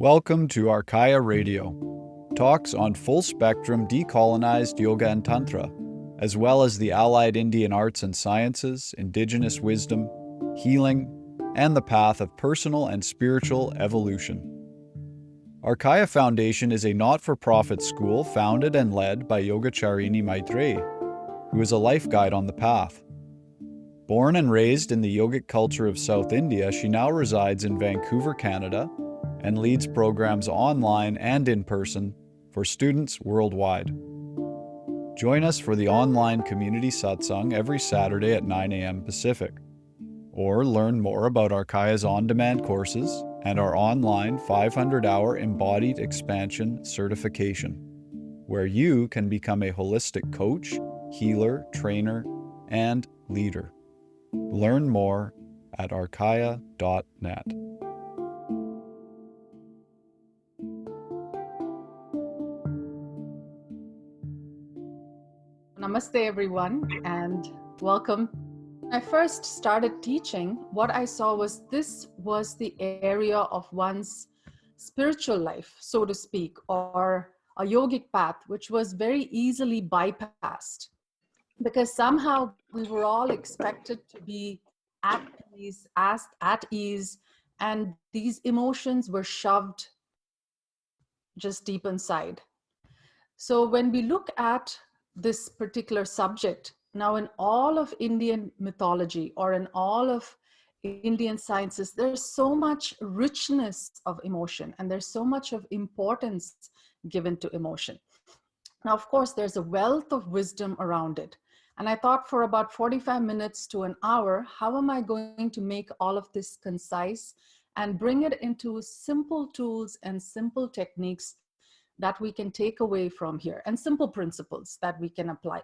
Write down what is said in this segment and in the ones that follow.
Welcome to Arkaya Radio, talks on full-spectrum decolonized yoga and tantra, as well as the allied Indian arts and sciences, indigenous wisdom, healing, and the path of personal and spiritual evolution. Arkaya Foundation is a not-for-profit school founded and led by Yogacharini Maitreyi, who is a life guide on the path. Born and raised in the yogic culture of South India, she now resides in Vancouver, Canada, and leads programs online and in person for students worldwide. Join us for the online community satsang every Saturday at 9 a.m. Pacific, or learn more about Arkaya's on-demand courses and our online 500-hour embodied expansion certification, where you can become a holistic coach, healer, trainer, and leader. Learn more at arkaya.net. Namaste everyone and welcome. When I first started teaching, what I saw was this was the area of one's spiritual life, so to speak, or a yogic path, which was very easily bypassed because somehow we were all expected to be at peace, at ease, and these emotions were shoved just deep inside. So when we look at this particular subject, now in all of Indian mythology or in all of Indian sciences, there's so much richness of emotion and there's so much of importance given to emotion. Now, of course, there's a wealth of wisdom around it. And I thought for about 45 minutes to an hour, how am I going to make all of this concise and bring it into simple tools and simple techniques that we can take away from here, and simple principles that we can apply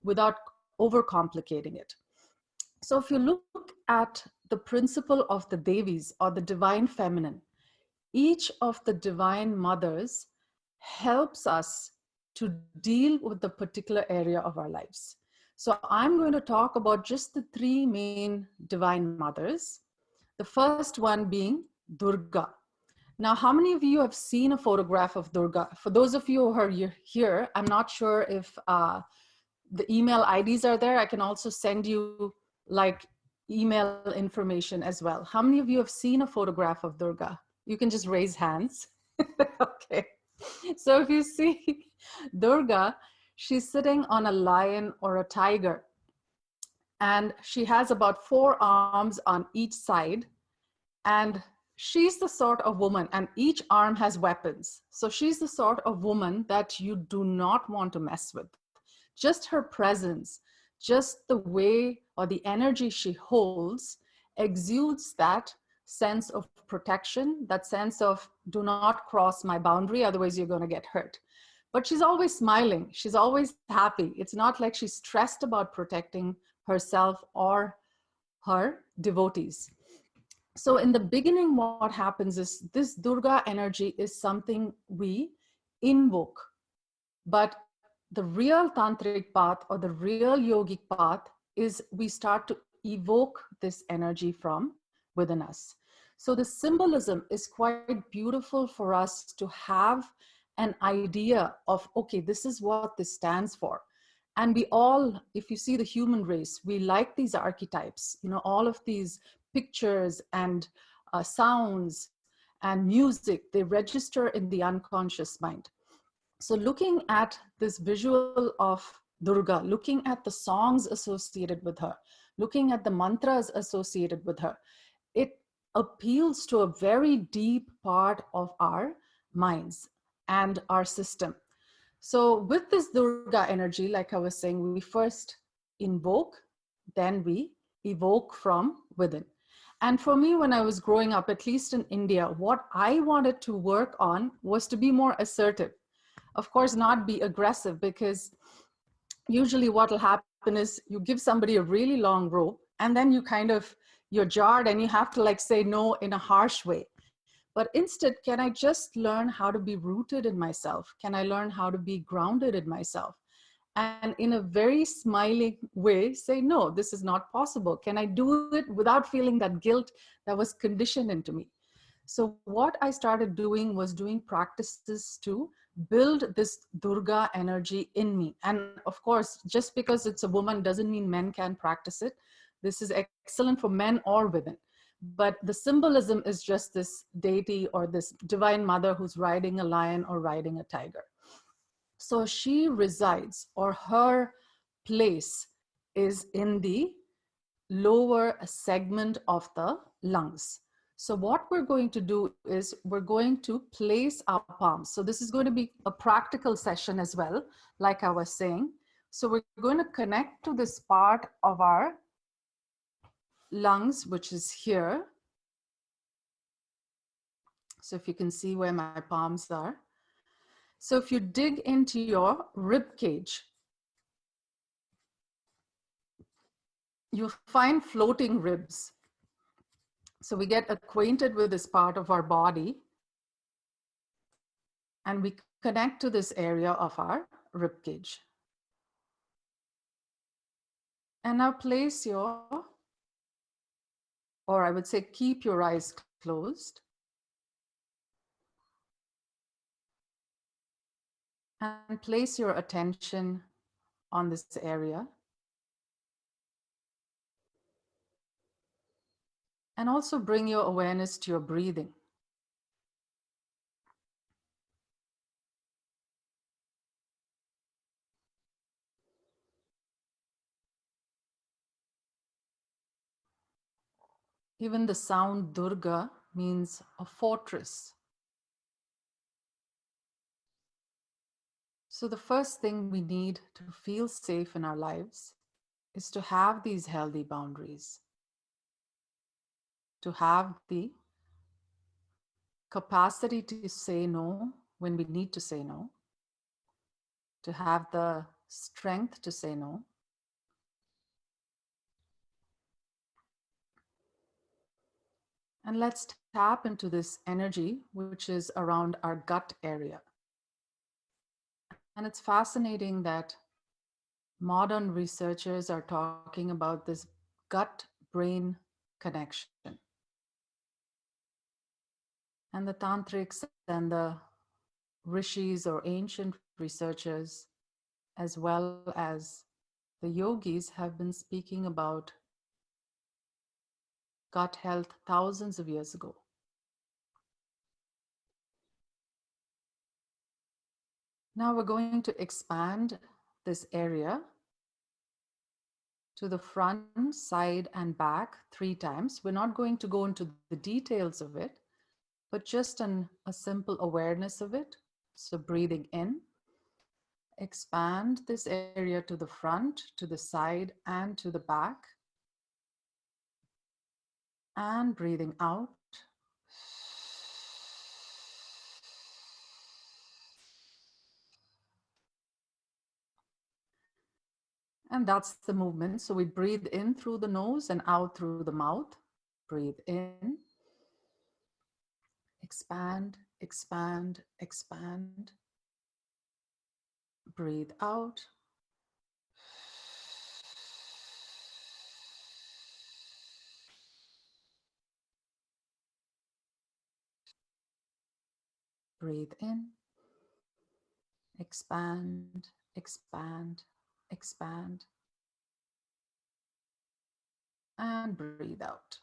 without overcomplicating it. So if you look at the principle of the Devis or the divine feminine, each of the divine mothers helps us to deal with the particular area of our lives. So I'm going to talk about just the three main divine mothers. The first one being Durga. Now, how many of you have seen a photograph of Durga? For those of you who are here, I'm not sure if the email IDs are there. I can also send you like email information as well. How many of you have seen a photograph of Durga? You can just raise hands. Okay. So if you see Durga, she's sitting on a lion or a tiger, and she has about 4 arms on each side, and she's the sort of woman, and each arm has weapons. So she's the sort of woman that you do not want to mess with. Just her presence, just the way or the energy she holds exudes that sense of protection, that sense of do not cross my boundary, otherwise you're going to get hurt. But she's always smiling. She's always happy. It's not like she's stressed about protecting herself or her devotees. So in the beginning, what happens is this Durga energy is something we invoke. But the real tantric path or the real yogic path is we start to evoke this energy from within us. So the symbolism is quite beautiful for us to have an idea of, okay, this is what this stands for. And we all, if you see the human race, we like these archetypes, all of these pictures and sounds and music, they register in the unconscious mind. So looking at this visual of Durga, looking at the songs associated with her, looking at the mantras associated with her, it appeals to a very deep part of our minds and our system. So with this Durga energy, like I was saying, we first invoke, then we evoke from within. And for me, when I was growing up, at least in India, what I wanted to work on was to be more assertive. Of course, not be aggressive, because usually what will happen is you give somebody a really long rope and then you're jarred and you have to like say no in a harsh way. But instead, can I just learn how to be rooted in myself? Can I learn how to be grounded in myself? And in a very smiling way, say, no, this is not possible. Can I do it without feeling that guilt that was conditioned into me? So what I started doing was doing practices to build this Durga energy in me. And of course, just because it's a woman doesn't mean men can practice it. This is excellent for men or women. But the symbolism is just this deity or this divine mother who's riding a lion or riding a tiger. So she resides, or her place is in the lower segment of the lungs. So what we're going to do is we're going to place our palms. So this is going to be a practical session as well, like I was saying. So we're going to connect to this part of our lungs, which is here. So if you can see where my palms are. So if you dig into your rib cage, you'll find floating ribs. So we get acquainted with this part of our body and we connect to this area of our rib cage. And now place your, or I would say keep your eyes closed. And place your attention on this area. And also bring your awareness to your breathing. Even the sound Durga means a fortress. So the first thing we need to feel safe in our lives is to have these healthy boundaries, to have the capacity to say no when we need to say no, to have the strength to say no, and let's tap into this energy, which is around our gut area. And it's fascinating that modern researchers are talking about this gut-brain connection. And the tantrics and the rishis or ancient researchers, as well as the yogis, have been speaking about gut health thousands of years ago. Now we're going to expand this area to the front, side, and back 3 times. We're not going to go into the details of it, but just a simple awareness of it. So breathing in, expand this area to the front, to the side, and to the back. And breathing out. And that's the movement. So we breathe in through the nose and out through the mouth. Breathe in. Expand, expand, expand. Breathe out. Breathe in. Expand, expand, expand. And breathe out.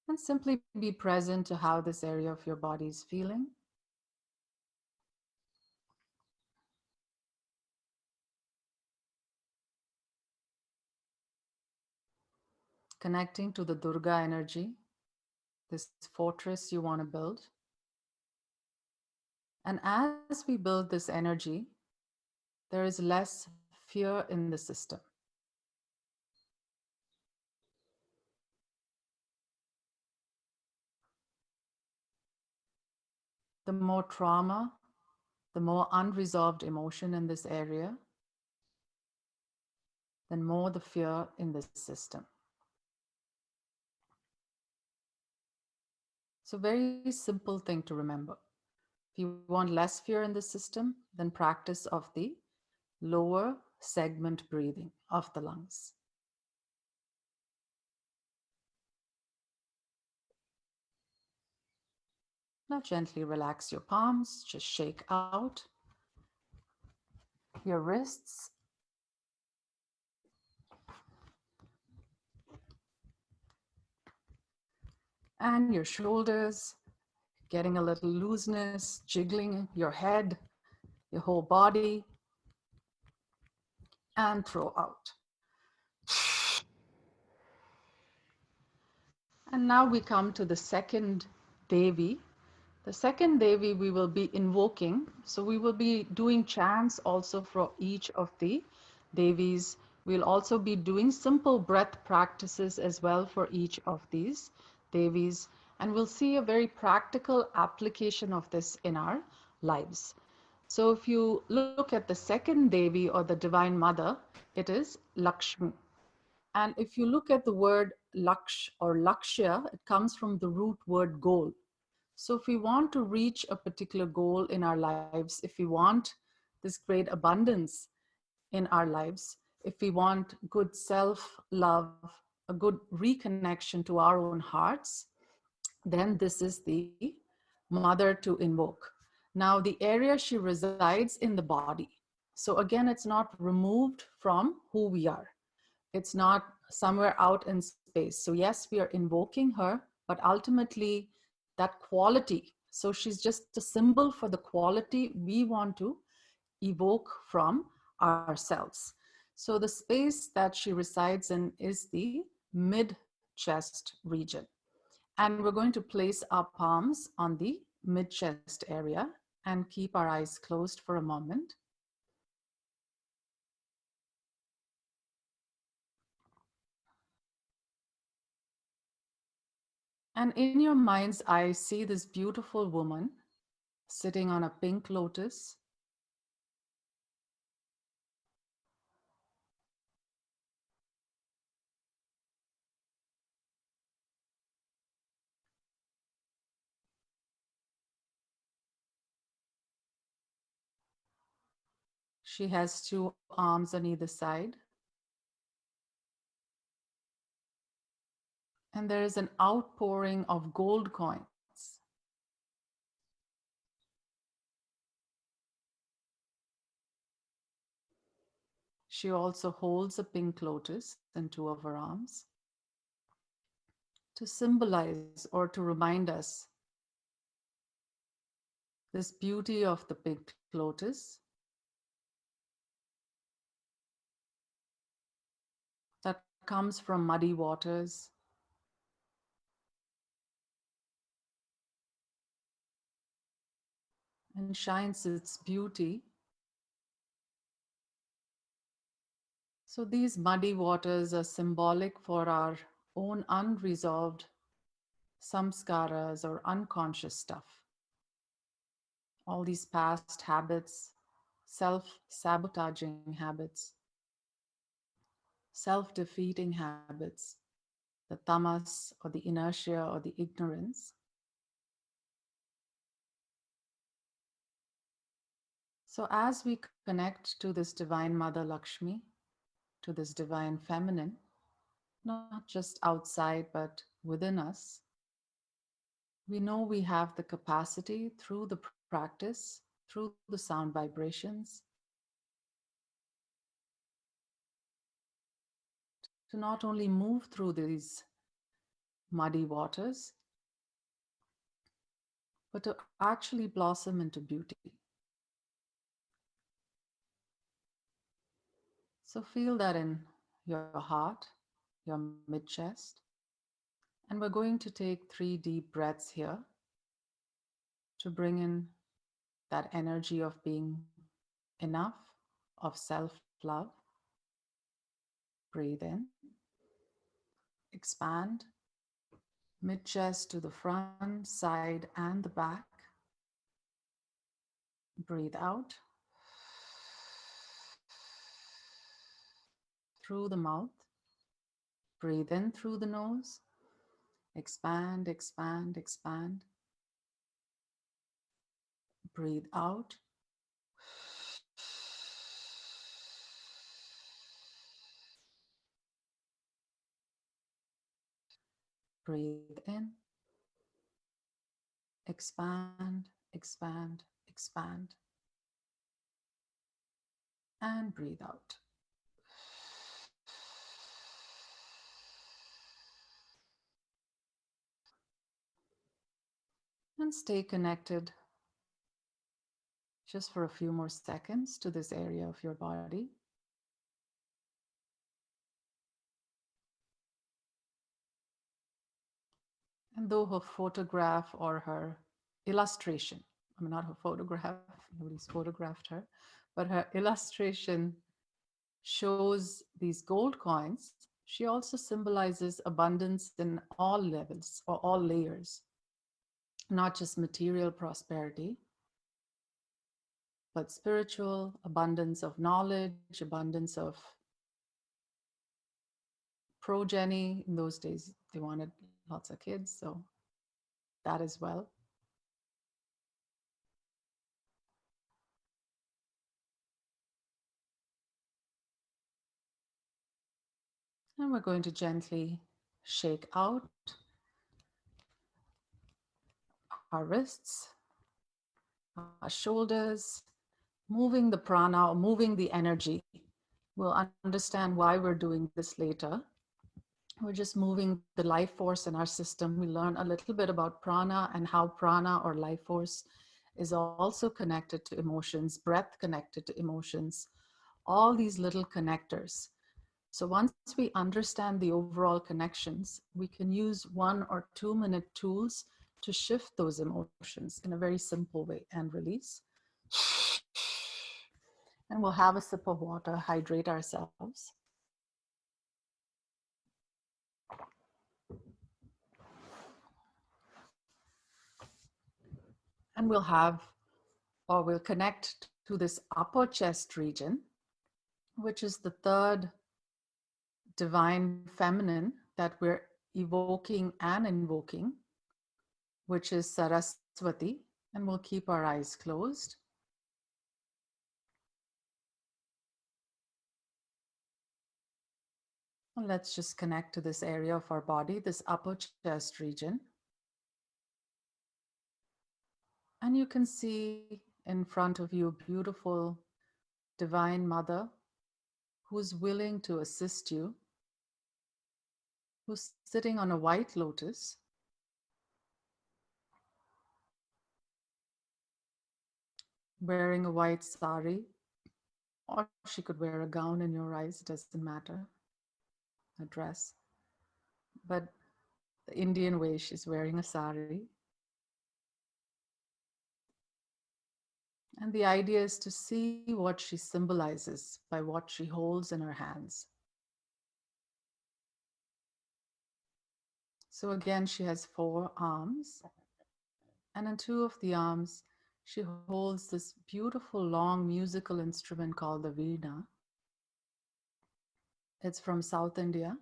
And simply be present to how this area of your body is feeling. Connecting to the Durga energy, this fortress you want to build. And as we build this energy, there is less fear in the system. The more trauma, the more unresolved emotion in this area, then more the fear in this system. So very simple thing to remember. If you want less fear in the system, then practice of the lower segment breathing of the lungs. Now gently relax your palms, just shake out your wrists. And your shoulders, getting a little looseness, jiggling your head, your whole body, and throw out. And now we come to the second Devi. The second Devi we will be invoking. So we will be doing chants also for each of the Devis. We'll also be doing simple breath practices as well for each of these Devis. And we'll see a very practical application of this in our lives. So if you look at the second Devi or the Divine Mother, it is Lakshmi. And if you look at the word Laksh or Lakshya, it comes from the root word goal. So if we want to reach a particular goal in our lives, if we want this great abundance in our lives, if we want good self-love, a good reconnection to our own hearts, then this is the mother to invoke. Now, the area she resides in the body. So again, it's not removed from who we are. It's not somewhere out in space. So yes, we are invoking her, but ultimately that quality, so she's just a symbol for the quality we want to evoke from ourselves. So the space that she resides in is the mid-chest region. And we're going to place our palms on the mid-chest area and keep our eyes closed for a moment. And in your mind's eye, see this beautiful woman sitting on a pink lotus. She has two arms on either side. And there is an outpouring of gold coins. She also holds a pink lotus in two of her arms to symbolize or to remind us this beauty of the pink lotus that comes from muddy waters, and shines its beauty. So these muddy waters are symbolic for our own unresolved samskaras or unconscious stuff. All these past habits, self-sabotaging habits, self-defeating habits, the tamas or the inertia or the ignorance. So as we connect to this Divine Mother Lakshmi, to this Divine Feminine, not just outside but within us, we know we have the capacity through the practice, through the sound vibrations, to not only move through these muddy waters, but to actually blossom into beauty. So feel that in your heart, your mid-chest. And we're going to take 3 deep breaths here to bring in that energy of being enough, of self-love. Breathe in, expand, mid-chest to the front, side, and the back. Breathe out through the mouth. Breathe in through the nose. Expand, expand, expand. Breathe out. Breathe in, expand, expand, expand, and breathe out. And stay connected just for a few more seconds to this area of your body. And though her photograph or her illustration, I mean, not her photograph, nobody's photographed her, but her illustration shows these gold coins, she also symbolizes abundance in all levels or all layers, not just material prosperity, but spiritual abundance of knowledge, abundance of progeny. In those days, they wanted lots of kids, so that as well. And we're going to gently shake out our wrists, our shoulders, moving the prana or moving the energy. We'll understand why we're doing this later. We're just moving the life force in our system. We learn a little bit about prana and how prana or life force is also connected to emotions, breath connected to emotions, all these little connectors. So once we understand the overall connections, we can use 1 or 2 minute tools to shift those emotions in a very simple way and release. And we'll have a sip of water, hydrate ourselves. And we'll connect to this upper chest region, which is the third divine feminine that we're evoking and invoking, which is Saraswati. And we'll keep our eyes closed. And let's just connect to this area of our body, this upper chest region. And you can see in front of you a beautiful divine mother who's willing to assist you, who's sitting on a white lotus, wearing a white sari, or she could wear a gown in your eyes, it doesn't matter, a dress. But the Indian way, she's wearing a sari. And the idea is to see what she symbolizes by what she holds in her hands. So again, she has 4 arms. And in 2 of the arms, she holds this beautiful long musical instrument called the veena. It's from South India.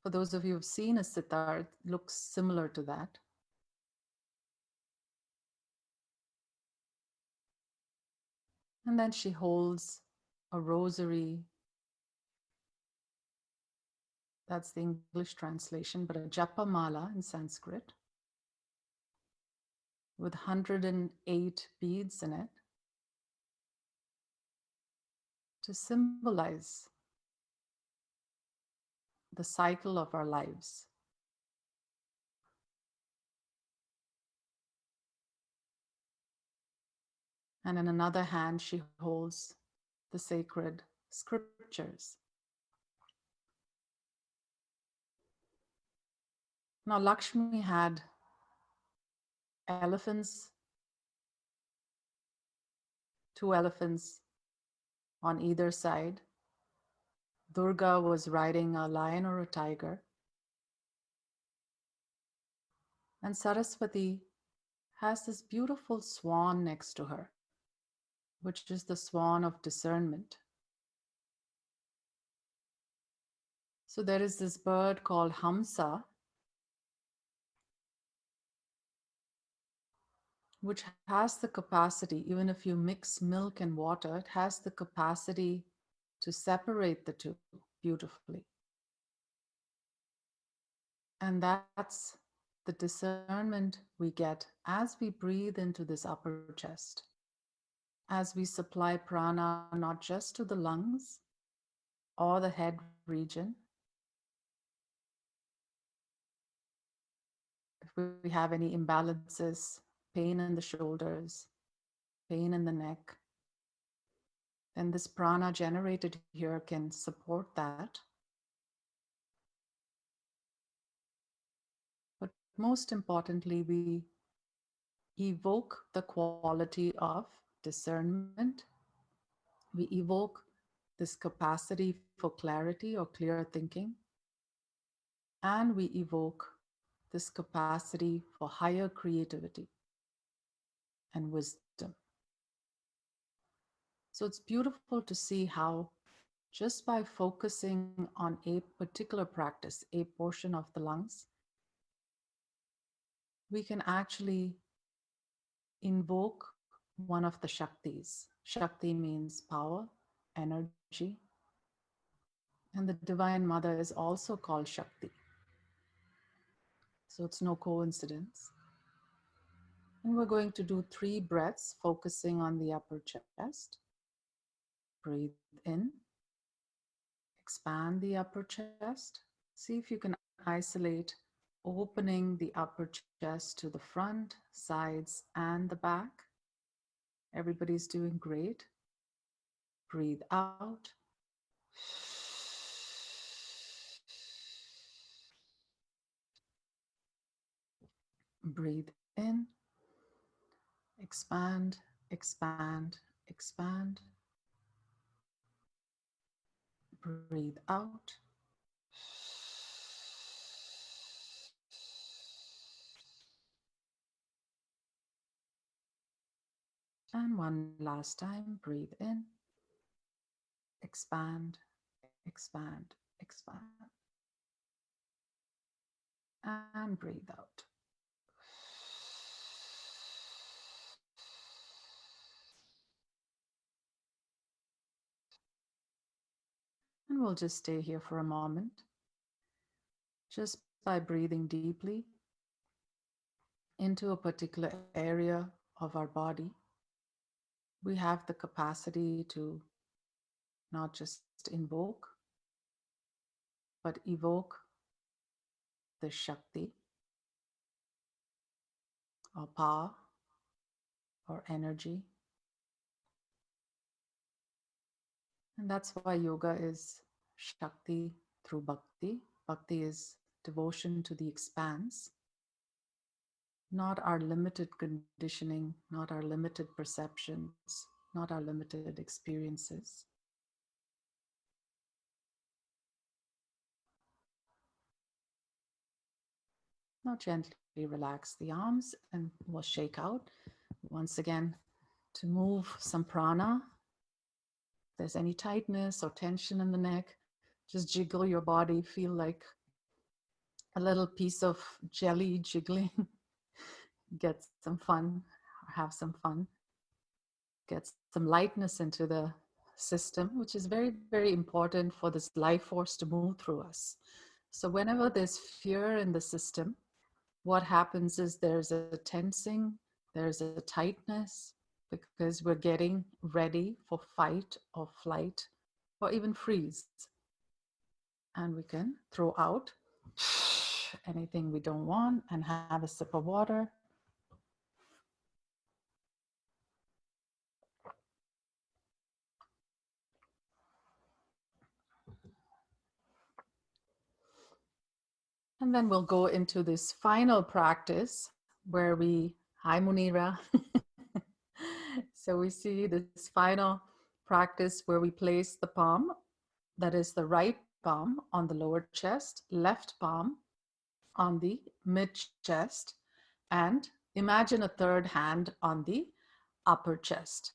For those of you who've seen a sitar, it looks similar to that. And then she holds a rosary. That's the English translation, but a japa mala in Sanskrit with 108 beads in it to symbolize the cycle of our lives. And in another hand, she holds the sacred scriptures. Now, Lakshmi had elephants, 2 elephants on either side. Durga was riding a lion or a tiger. And Saraswati has this beautiful swan next to her, which is the swan of discernment. So there is this bird called Hamsa, which has the capacity, even if you mix milk and water, it has the capacity to separate the two beautifully. And that's the discernment we get as we breathe into this upper chest, as we supply prana not just to the lungs or the head region. If we have any imbalances, pain in the shoulders, pain in the neck, then this prana generated here can support that. But most importantly, we evoke the quality of discernment. We evoke this capacity for clarity or clear thinking. And we evoke this capacity for higher creativity and wisdom. So it's beautiful to see how just by focusing on a particular practice, a portion of the lungs, we can actually invoke one of the Shaktis. Shakti means power, energy, and the Divine Mother is also called Shakti. So it's no coincidence. And we're going to do 3 breaths, focusing on the upper chest. Breathe in, expand the upper chest. See if you can isolate, opening the upper chest to the front, sides, and the back. Everybody's doing great. Breathe out. Breathe in. Expand, expand, expand. Breathe out. And one last time, breathe in, expand, expand, expand, and breathe out. And we'll just stay here for a moment, just by breathing deeply into a particular area of our body. We have the capacity to not just invoke, but evoke the Shakti or power or energy. And that's why yoga is Shakti through Bhakti. Bhakti is devotion to the expanse, not our limited conditioning, not our limited perceptions, not our limited experiences. Now gently relax the arms and we'll shake out. Once again, to move some prana. If there's any tightness or tension in the neck, just jiggle your body, feel like a little piece of jelly jiggling. Get some fun, have some fun. Get some lightness into the system, which is very, very important for this life force to move through us. So whenever there's fear in the system, what happens is there's a tensing, there's a tightness, because we're getting ready for fight or flight or even freeze. And we can throw out anything we don't want and have a sip of water. And then we'll go into this final practice where we, hi Munira. So we see this final practice where we place the palm, that is the right palm on the lower chest, left palm on the mid chest, and imagine a third hand on the upper chest.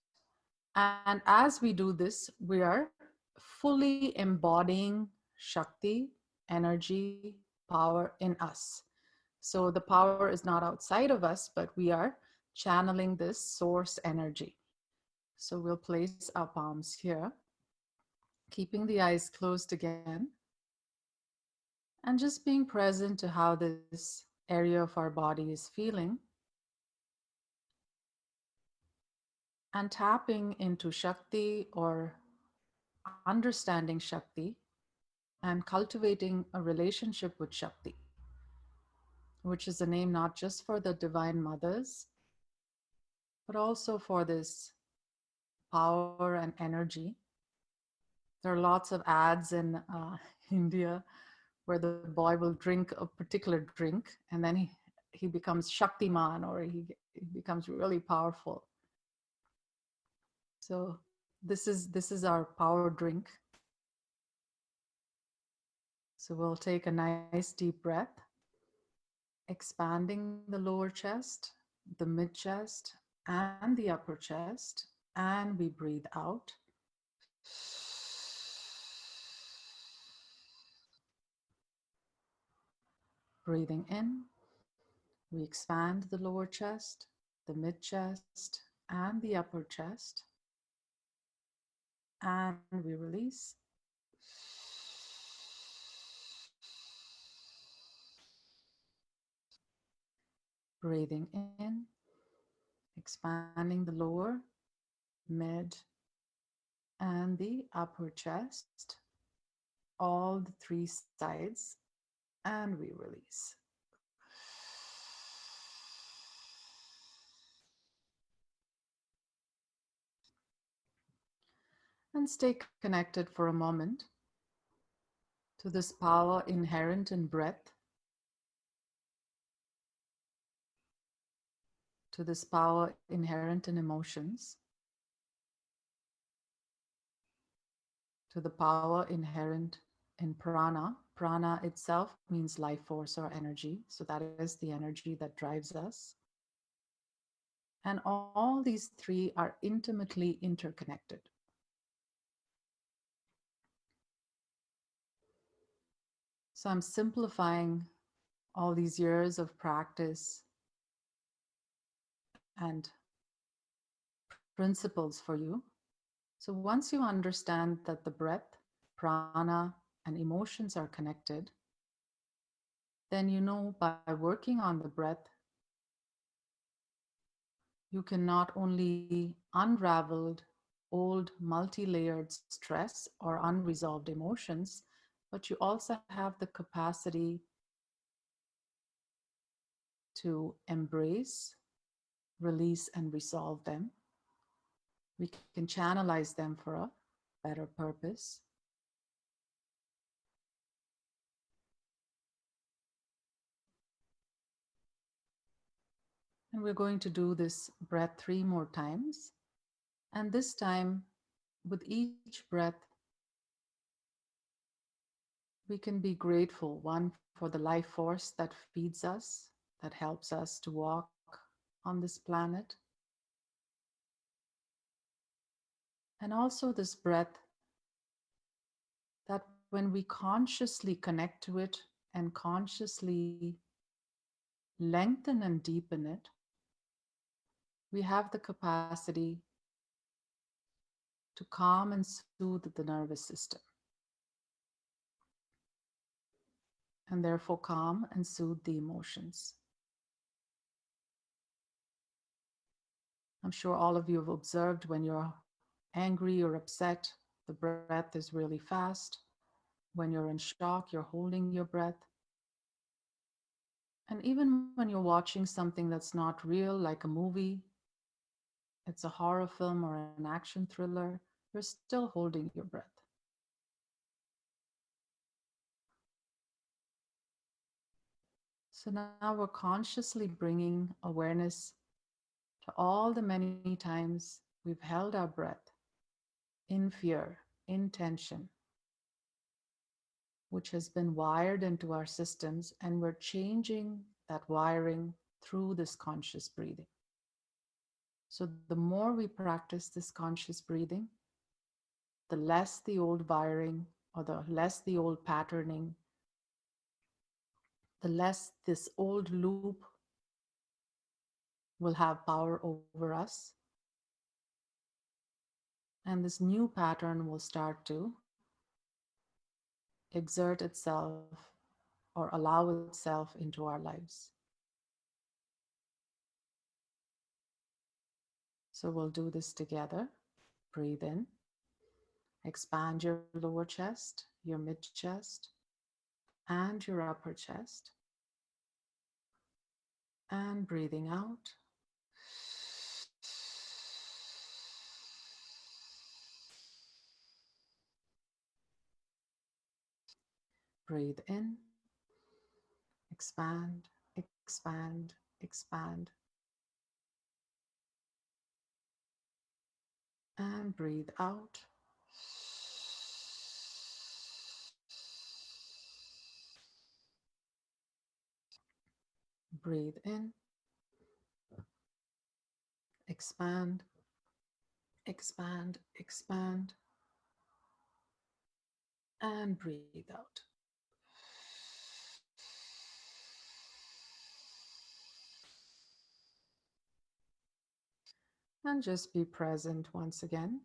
And as we do this, we are fully embodying Shakti, energy, power in us. So the power is not outside of us, but we are channeling this source energy. So we'll place our palms here. Keeping the eyes closed again. And just being present to how this area of our body is feeling. And tapping into Shakti or understanding Shakti and cultivating a relationship with Shakti, which is a name not just for the divine mothers, but also for this power and energy. There are lots of ads in India where the boy will drink a particular drink and then he becomes Shaktiman, or he becomes really powerful. So this is our power drink. So we'll take a nice deep breath, expanding the lower chest, the mid chest, and the upper chest, and we breathe out. Breathing in, we expand the lower chest, the mid chest, and the upper chest, and we release. Breathing in, expanding the lower, mid, and the upper chest, all the three sides, and we release. And stay connected for a moment to this power inherent in breath, to this power inherent in emotions, to the power inherent in prana. Prana itself means life force or energy. So that is the energy that drives us. And all these three are intimately interconnected. So I'm simplifying all these years of practice and principles for you. So once you understand that the breath, prana, and emotions are connected, then you know by working on the breath, you can not only unravel old multi-layered stress or unresolved emotions, but you also have the capacity to embrace, release, and resolve them. We can channelize them for a better purpose. And we're going to do this breath 3 more times. And this time, with each breath, we can be grateful, one, for the life force that feeds us, that helps us to walk on this planet. And also this breath that when we consciously connect to it and consciously lengthen and deepen it, we have the capacity to calm and soothe the nervous system, and therefore calm and soothe the emotions. I'm sure all of you have observed when you're angry or upset, the breath is really fast. When you're in shock, you're holding your breath. And even when you're watching something that's not real, like a movie, it's a horror film or an action thriller, you're still holding your breath. So now we're consciously bringing awareness to all the many times we've held our breath in fear, in tension, which has been wired into our systems, and we're changing that wiring through this conscious breathing. So the more we practice this conscious breathing, the less the old wiring or the less the old patterning, the less this old loop will have power over us. And this new pattern will start to exert itself or allow itself into our lives. So we'll do this together. Breathe in. Expand your lower chest, your mid chest, and your upper chest. And breathing out. Breathe in. Expand, expand, expand. And breathe out. Breathe in. Expand, expand, expand. And breathe out. And just be present once again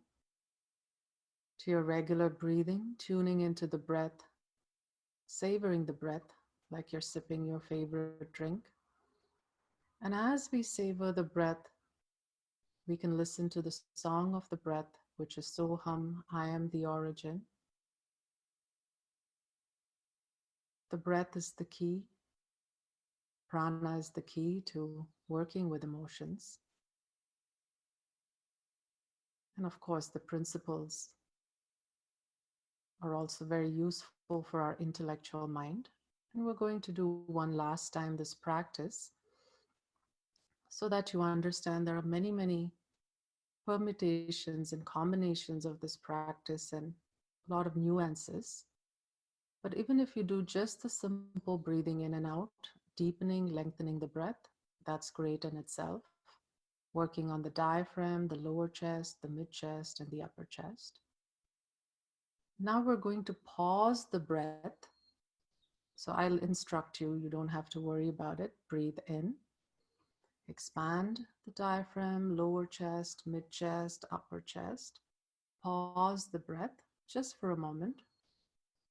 to your regular breathing, tuning into the breath, savoring the breath like you're sipping your favorite drink. And as we savor the breath, we can listen to the song of the breath, which is Soham, I am the origin. The breath is the key. Prana is the key to working with emotions. And of course, the principles are also very useful for our intellectual mind. And we're going to do one last time this practice so that you understand there are many, many permutations and combinations of this practice and a lot of nuances. But even if you do just the simple breathing in and out, deepening, lengthening the breath, that's great in itself. Working on the diaphragm, the lower chest, the mid chest, and the upper chest. Now we're going to pause the breath. So I'll instruct you, you don't have to worry about it. Breathe in, expand the diaphragm, lower chest, mid chest, upper chest. Pause the breath just for a moment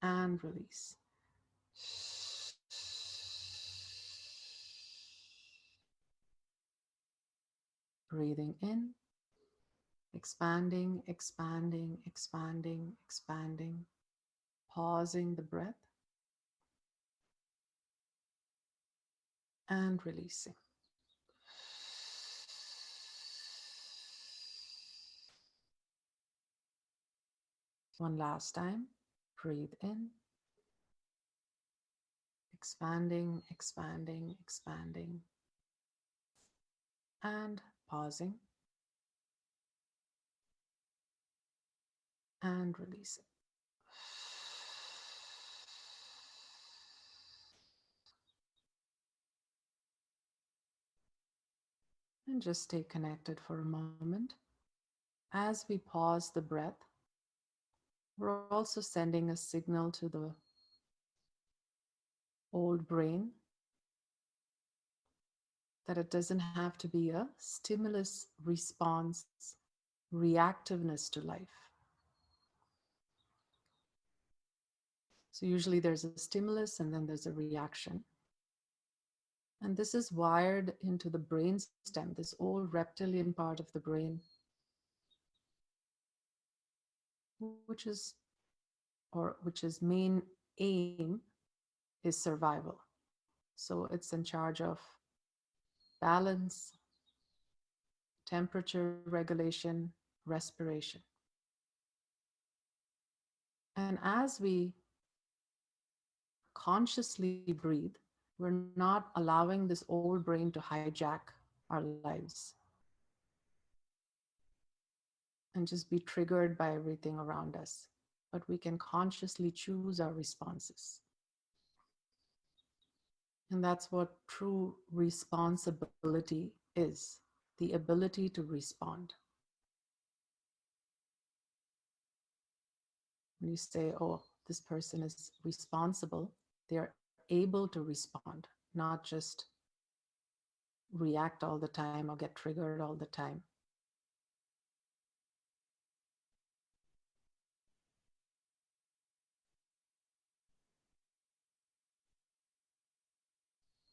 and release. Breathing in, expanding, expanding, expanding, expanding. Pausing the breath and releasing. One last time. Breathe in, expanding, expanding, expanding, and pausing and releasing. And just stay connected for a moment. As we pause the breath, we're also sending a signal to the old brain that it doesn't have to be a stimulus response reactiveness to life. So usually there's a stimulus and then there's a reaction. And this is wired into the brain stem, this old reptilian part of the brain, which is main aim is survival. So it's in charge of balance, temperature regulation, respiration. And as we consciously breathe, we're not allowing this old brain to hijack our lives and just be triggered by everything around us. But we can consciously choose our responses. And that's what true responsibility is, the ability to respond. When you say, oh, this person is responsible, they're able to respond, not just react all the time or get triggered all the time.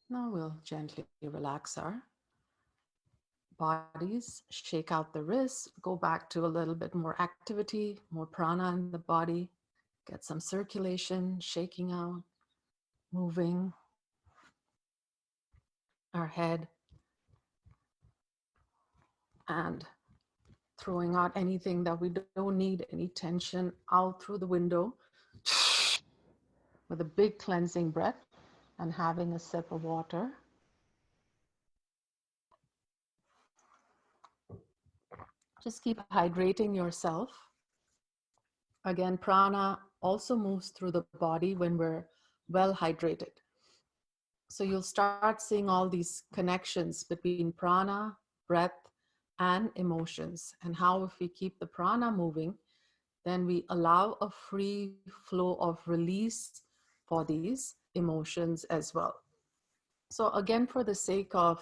Now we'll gently relax our bodies, shake out the wrists, go back to a little bit more activity, more prana in the body, get some circulation, shaking out, moving our head, and throwing out anything that we don't need, any tension out through the window with a big cleansing breath and having a sip of water. Just keep hydrating yourself. Again, prana also moves through the body when we're well hydrated. So you'll start seeing all these connections between prana, breath, and emotions, and how if we keep the prana moving, then we allow a free flow of release for these emotions as well. So again, for the sake of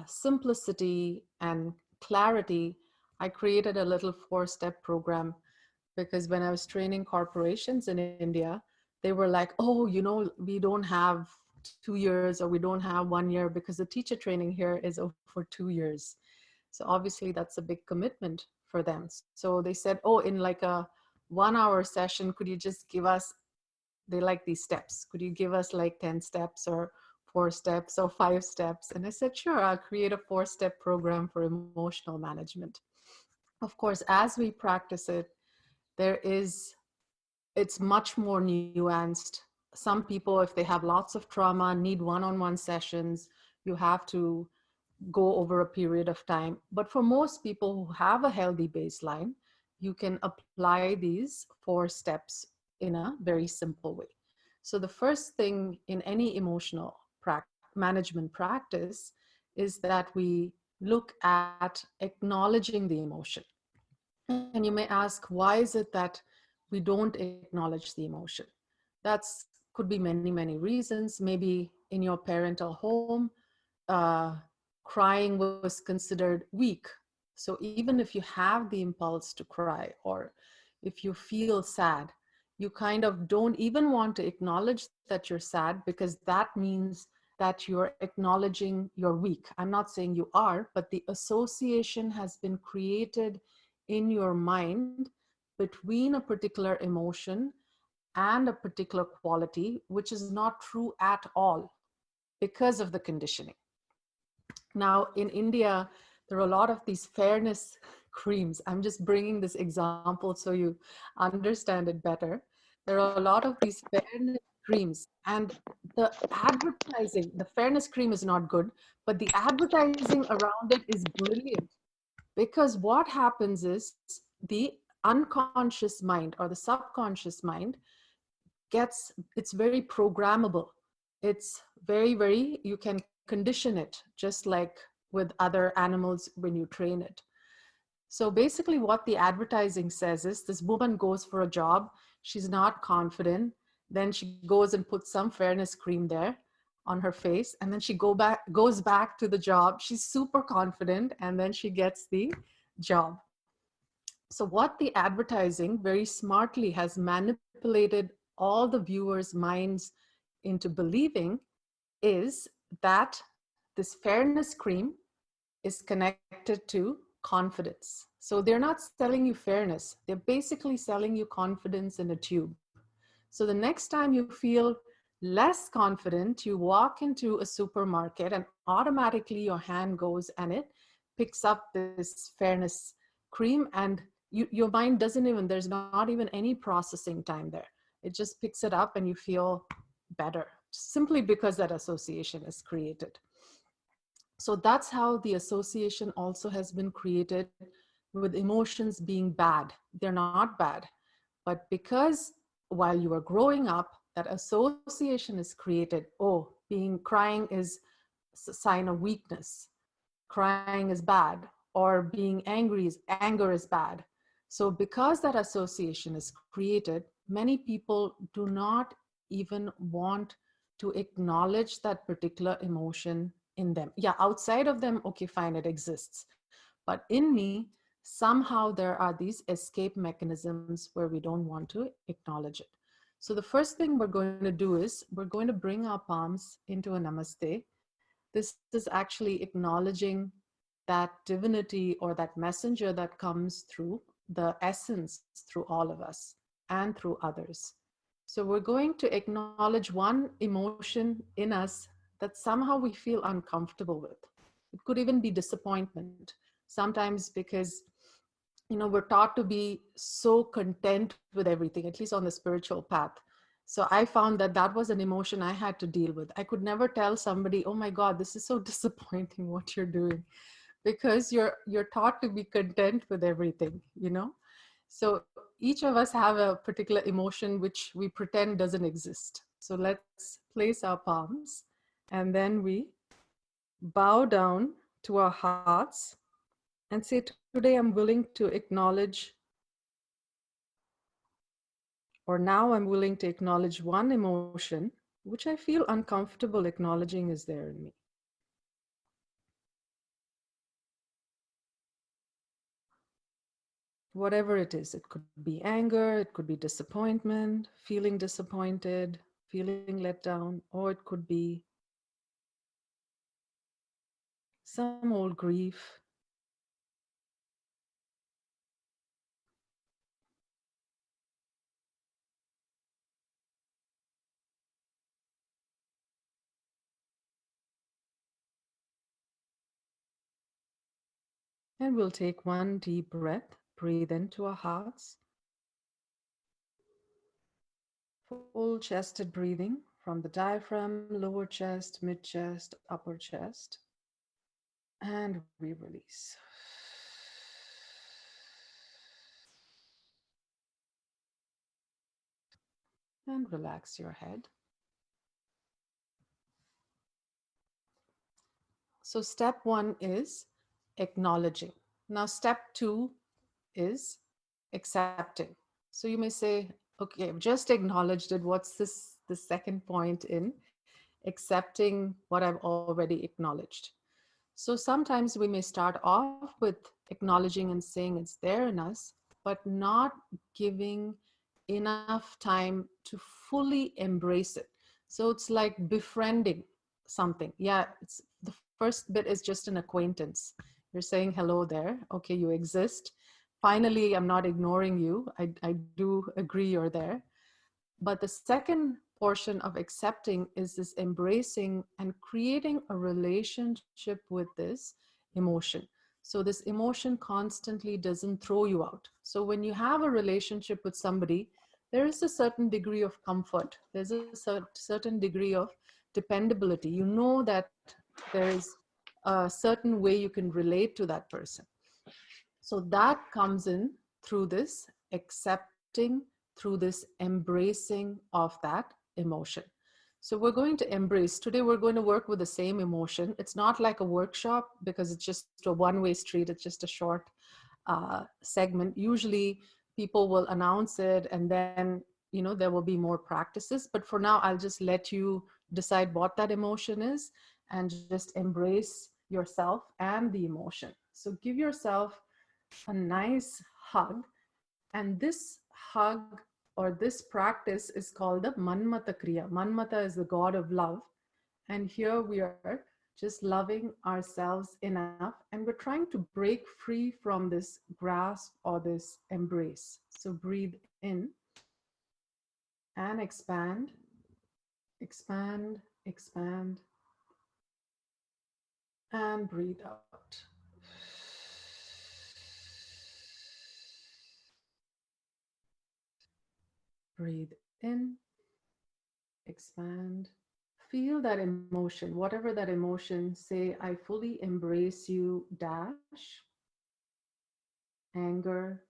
simplicity and clarity, I created a little 4-step program, because when I was training corporations in India, they were like, oh, you know, we don't have 2 years or we don't have 1 year, because the teacher training here is over 2 years. So obviously that's a big commitment for them. So they said, oh, in like a 1-hour session, could you just give us, they like these steps, could you give us like 10 steps or 4 steps or 5 steps? And I said, sure, I'll create a 4-step program for emotional management. Of course, as we practice it, it's much more nuanced. Some people, if they have lots of trauma, need one-on-one sessions. You have to go over a period of time. But for most people who have a healthy baseline, you can apply these 4 steps in a very simple way. So the first thing in any emotional management practice is that we look at acknowledging the emotion. And you may ask, why is it that we don't acknowledge the emotion? That's could be many, many reasons. Maybe in your parental home, crying was considered weak. So even if you have the impulse to cry, or if you feel sad, you kind of don't even want to acknowledge that you're sad, because that means that you're acknowledging you're weak. I'm not saying you are, but the association has been created in your mind between a particular emotion and a particular quality, which is not true at all because of the conditioning. Now, in India, there are a lot of these fairness creams. I'm just bringing this example so you understand it better. There are a lot of these fairness creams, and the advertising, the fairness cream is not good, but the advertising around it is brilliant. Because what happens is the unconscious mind or the subconscious mind it's very programmable. It's very, you can condition it just like with other animals when you train it. So basically what the advertising says is, this woman goes for a job, she's not confident, then she goes and puts some fairness cream there on her face, and then she goes back to the job, she's super confident, and then she gets the job. So what the advertising very smartly has manipulated all the viewers' minds into believing is that this fairness cream is connected to confidence. So they're not selling you fairness. They're basically selling you confidence in a tube. So the next time you feel less confident, you walk into a supermarket and automatically your hand goes and it picks up this fairness cream, and your mind doesn't even, there's not even any processing time there. It just picks it up and you feel better, simply because that association is created. So that's how the association also has been created with emotions being bad. They're not bad, but because while you are growing up, that association is created. Oh, crying is a sign of weakness. Crying is bad, or being angry anger is bad. So because that association is created, many people do not even want to acknowledge that particular emotion in them. Yeah, outside of them, okay, fine, it exists. But in me, somehow there are these escape mechanisms where we don't want to acknowledge it. So the first thing we're going to do is we're going to bring our palms into a namaste. This is actually acknowledging that divinity or that messenger that comes through the essence through all of us and through others. So we're going to acknowledge one emotion in us that somehow we feel uncomfortable with. It could even be disappointment. Sometimes because we're taught to be so content with everything, at least on the spiritual path. So I found that that was an emotion I had to deal with. I could never tell somebody, oh my God, this is so disappointing what you're doing, because you're taught to be content with everything, So each of us have a particular emotion which we pretend doesn't exist. So let's place our palms and then we bow down to our hearts and say, today I'm willing to acknowledge, or now I'm willing to acknowledge one emotion which I feel uncomfortable acknowledging is there in me. Whatever it is, it could be anger, it could be disappointment, feeling disappointed, feeling let down, or it could be some old grief. And we'll take one deep breath, breathe into our hearts. Full chested breathing from the diaphragm, lower chest, mid chest, upper chest. And we release. And relax your head. So step one is acknowledging. Now step two is accepting. So you may say, okay, I've just acknowledged it. What's the second point in accepting what I've already acknowledged? So sometimes we may start off with acknowledging and saying it's there in us, but not giving enough time to fully embrace it. So it's like befriending something. Yeah, it's the first bit is just an acquaintance. You're saying hello there. Okay, you exist. Finally, I'm not ignoring you. I do agree you're there. But the second portion of accepting is this embracing and creating a relationship with this emotion. So this emotion constantly doesn't throw you out. So when you have a relationship with somebody, there is a certain degree of comfort. There's a certain degree of dependability. You know that there is a certain way you can relate to that person. So that comes in through this accepting, through this embracing of that emotion. So we're going to embrace. Today we're going to work with the same emotion. It's not like a workshop because it's just a one-way street. It's just a short segment. Usually people will announce it and then there will be more practices. But for now, I'll just let you decide what that emotion is and just embrace yourself and the emotion. So give yourself a nice hug. And this hug or this practice is called the Manmata Kriya. Manmata is the god of love. And here we are just loving ourselves enough. And we're trying to break free from this grasp or this embrace. So breathe in and expand, expand, expand, and breathe out. Breathe in, expand. Feel that emotion, whatever that emotion, say, I fully embrace you, dash, anger,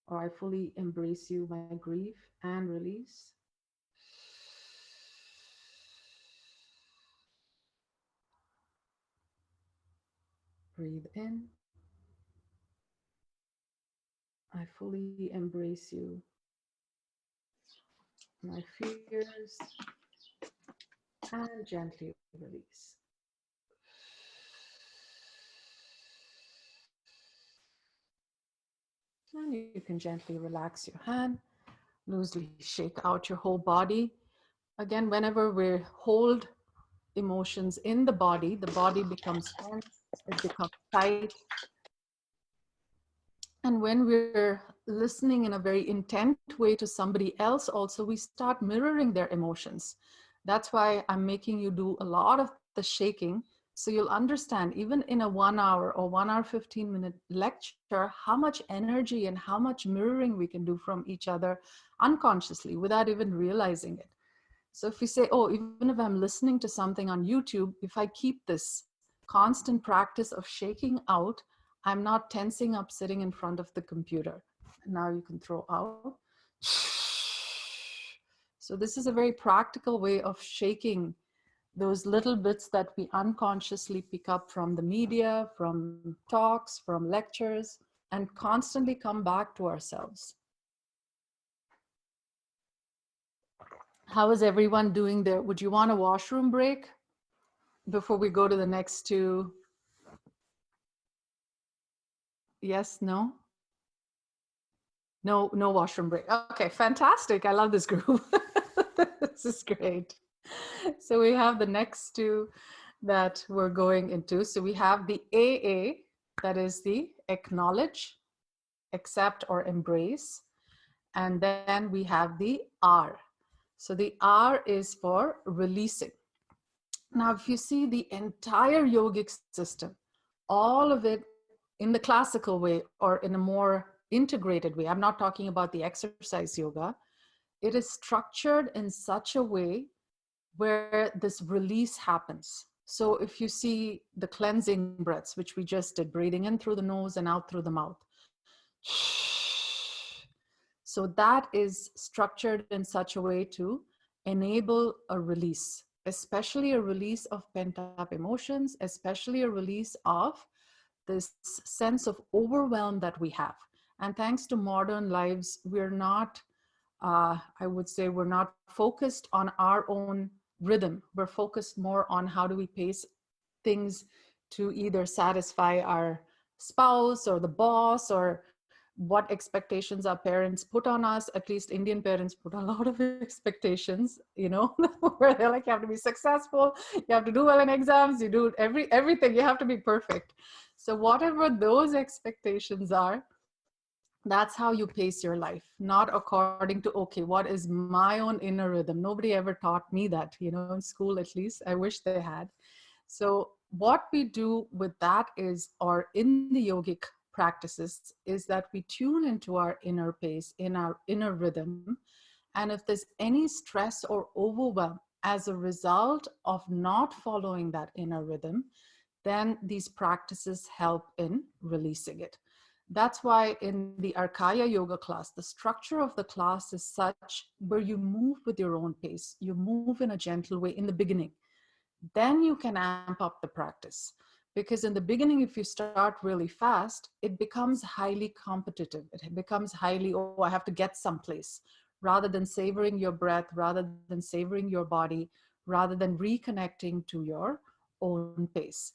or I fully embrace you, my grief, and release. Breathe in. I fully embrace you, my fears, and gently release. And you can gently relax your hand. Loosely shake out your whole body. Again, whenever we hold emotions in the body becomes tense, it becomes tight. And when we're listening in a very intent way to somebody else, also, we start mirroring their emotions. That's why I'm making you do a lot of the shaking. So you'll understand, even in a 1 hour or 1 hour, 15-minute lecture, how much energy and how much mirroring we can do from each other unconsciously without even realizing it. So if we say, oh, even if I'm listening to something on YouTube, if I keep this constant practice of shaking out, I'm not tensing up sitting in front of the computer. Now you can throw out. So this is a very practical way of shaking those little bits that we unconsciously pick up from the media, from talks, from lectures, and constantly come back to ourselves. How is everyone doing there? Would you want a washroom break before we go to the next two? Yes, no? No, no washroom break. Okay, fantastic. I love this group. This is great. So we have the next two that we're going into. So we have the AA, that is the acknowledge, accept, or embrace. And then we have the R. So the R is for releasing. Now, if you see the entire yogic system, all of it in the classical way or in a more integrated way, I'm not talking about the exercise yoga, it is structured in such a way where this release happens. So if you see the cleansing breaths, which we just did, breathing in through the nose and out through the mouth. So that is structured in such a way to enable a release, especially a release of pent-up emotions, especially a release of this sense of overwhelm that we have. And thanks to modern lives, we're not, I would say, we're not focused on our own rhythm. We're focused more on how do we pace things to either satisfy our spouse or the boss or what expectations our parents put on us. At least Indian parents put a lot of expectations, you know, where they're like, you have to be successful, you have to do well in exams, you do everything, you have to be perfect. So whatever those expectations are, that's how you pace your life, not according to, okay, what is my own inner rhythm? Nobody ever taught me that, you know, in school at least. I wish they had. So what we do with that is, or in the yogic practices, is that we tune into our inner pace, in our inner rhythm. And if there's any stress or overwhelm as a result of not following that inner rhythm, then these practices help in releasing it. That's why in the Arkaya yoga class, the structure of the class is such where you move with your own pace. You move in a gentle way in the beginning. Then you can amp up the practice. Because in the beginning, if you start really fast, it becomes highly competitive. It becomes highly, oh, I have to get someplace, rather than savoring your breath, rather than savoring your body, rather than reconnecting to your own pace.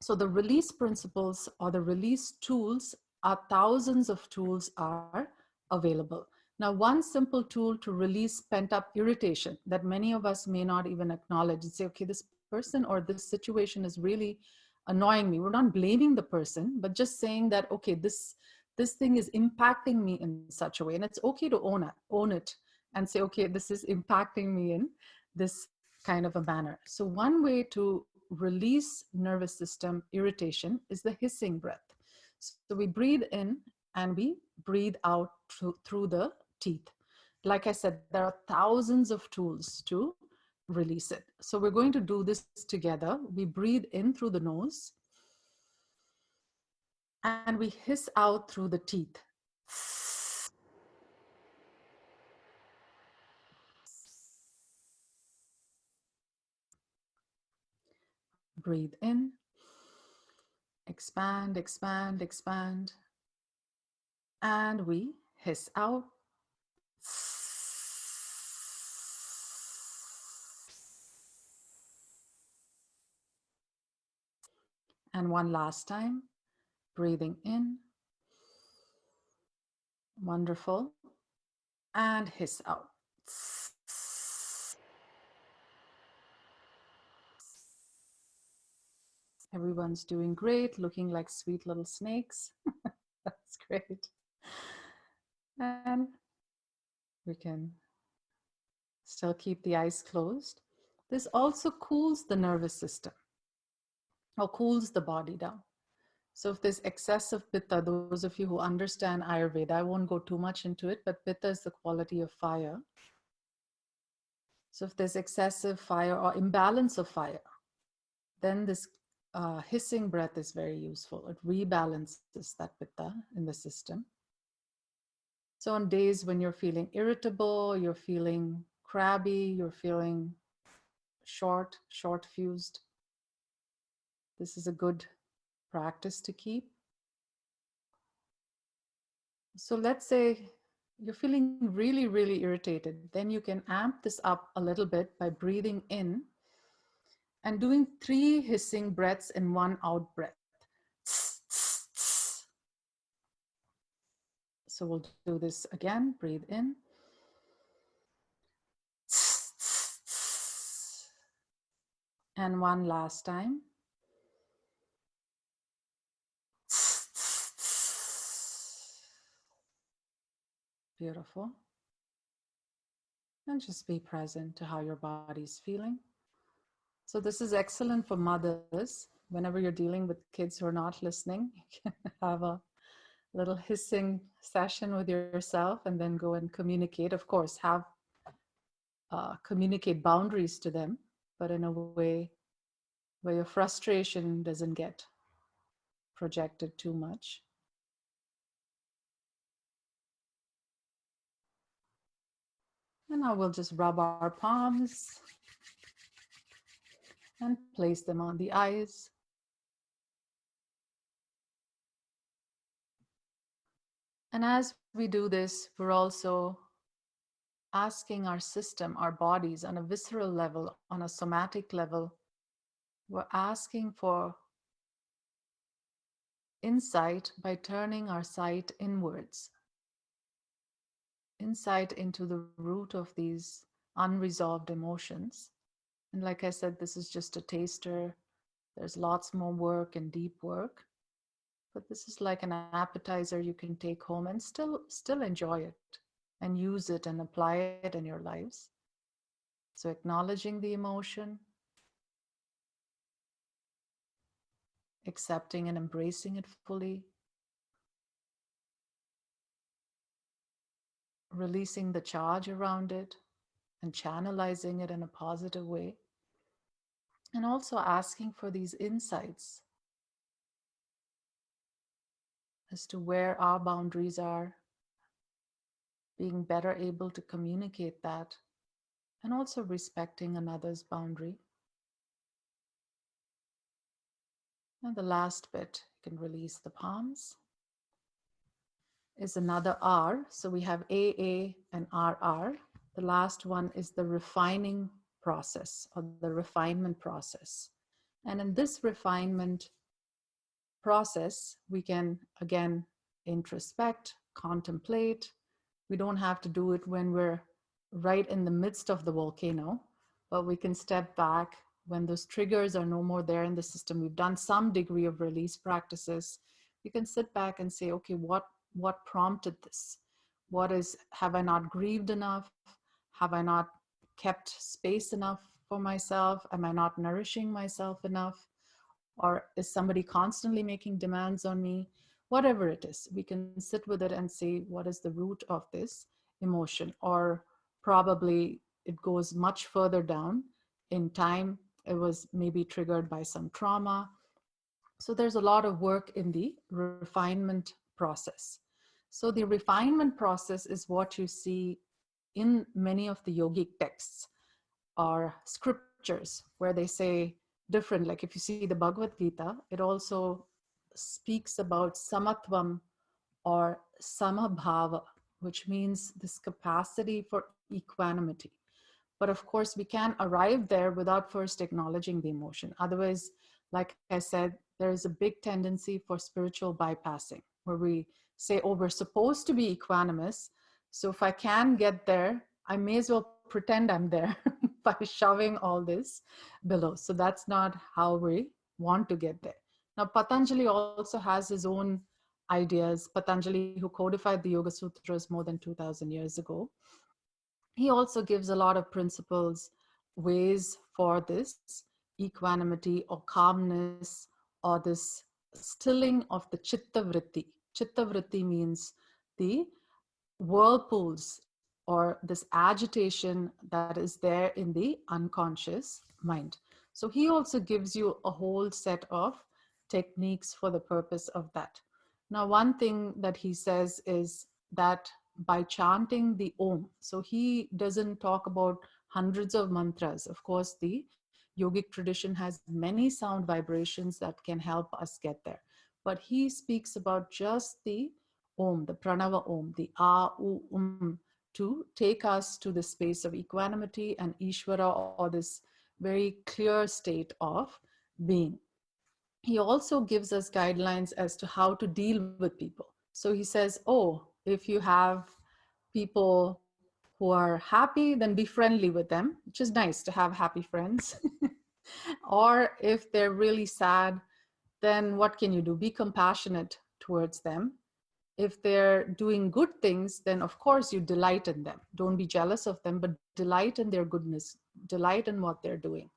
So the release principles or the release tools are thousands of tools are available. Now, one simple tool to release pent-up irritation that many of us may not even acknowledge and say, okay, this person or this situation is really annoying me. We're not blaming the person, but just saying that, okay, this thing is impacting me in such a way. And it's okay to own it and say, okay, this is impacting me in this kind of a manner. So one way to release nervous system irritation is the hissing breath. So we breathe in and we breathe out through the teeth. Like I said, there are thousands of tools to release it. So we're going to do this together. We breathe in through the nose and we hiss out through the teeth. Breathe in, expand, expand, expand, and we hiss out. And one last time, breathing in. Wonderful. and hiss out. Everyone's doing great, looking like sweet little snakes. That's great. And we can still keep the eyes closed. This also cools the nervous system or cools the body down. So if there's excessive pitta, those of you who understand Ayurveda, I won't go too much into it, but pitta is the quality of fire. So if there's excessive fire or imbalance of fire, then this hissing breath is very useful. It rebalances that pitta in the system. So on days when you're feeling irritable, you're feeling crabby, you're feeling short fused, this is a good practice to keep. So let's say you're feeling really, really irritated. Then you can amp this up a little bit by breathing in and doing 3 hissing breaths and 1 out breath. So we'll do this again. Breathe in. And 1 last time. Beautiful. And just be present to how your body's feeling. So this is excellent for mothers. Whenever you're dealing with kids who are not listening, you can have a little hissing session with yourself and then go and communicate. Of course, communicate boundaries to them, but in a way where your frustration doesn't get projected too much. And now we'll just rub our palms and place them on the eyes. And as we do this, we're also asking our system, our bodies on a visceral level, on a somatic level, we're asking for insight by turning our sight inwards. Insight into the root of these unresolved emotions. And like I said, this is just a taster. There's lots more work and deep work. But this is like an appetizer you can take home and still enjoy it and use it and apply it in your lives. So acknowledging the emotion, accepting and embracing it fully, releasing the charge around it and channelizing it in a positive way. And also asking for these insights as to where our boundaries are, being better able to communicate that, and also respecting another's boundary. And the last bit, you can release the palms, is another R. So we have AA and RR. The last one is the refining process or the refinement process. And in this refinement process, we can again introspect, contemplate. We don't have to do it when we're right in the midst of the volcano, but we can step back when those triggers are no more there in the system. We've done some degree of release practices. You can sit back and say, okay, what prompted this? Have I not grieved enough? Have I not kept space enough for myself? Am I not nourishing myself enough? Or is somebody constantly making demands on me? Whatever it is, we can sit with it and say, what is the root of this emotion? Or probably it goes much further down in time. It was maybe triggered by some trauma. So there's a lot of work in the refinement process. So the refinement process is what you see in many of the yogic texts or scriptures where they say different, like if you see the Bhagavad Gita, it also speaks about samatvam or samabhava, which means this capacity for equanimity. But of course, we can't arrive there without first acknowledging the emotion. Otherwise, like I said, there is a big tendency for spiritual bypassing, where we say, oh, we're supposed to be equanimous, So if I can get there, I may as well pretend I'm there by shoving all this below. So that's not how we want to get there. Now, Patanjali also has his own ideas. Patanjali, who codified the Yoga Sutras more than 2000 years ago, he also gives a lot of principles, ways for this equanimity or calmness, or this stilling of the chitta vritti. Chitta vritti means the whirlpools or this agitation that is there in the unconscious mind. So he also gives you a whole set of techniques for the purpose of that. Now, one thing that he says is that by chanting the Om, so he doesn't talk about hundreds of mantras. Of course, the yogic tradition has many sound vibrations that can help us get there. But he speaks about just the Om, the Pranava Om, the A, U, to take us to the space of equanimity and Ishvara, or this very clear state of being. He also gives us guidelines as to how to deal with people. So he says, oh, if you have people who are happy, then be friendly with them, which is nice to have happy friends. Or if they're really sad, then what can you do? Be compassionate towards them. If they're doing good things, then of course you delight in them. Don't be jealous of them, but delight in their goodness, delight in what they're doing.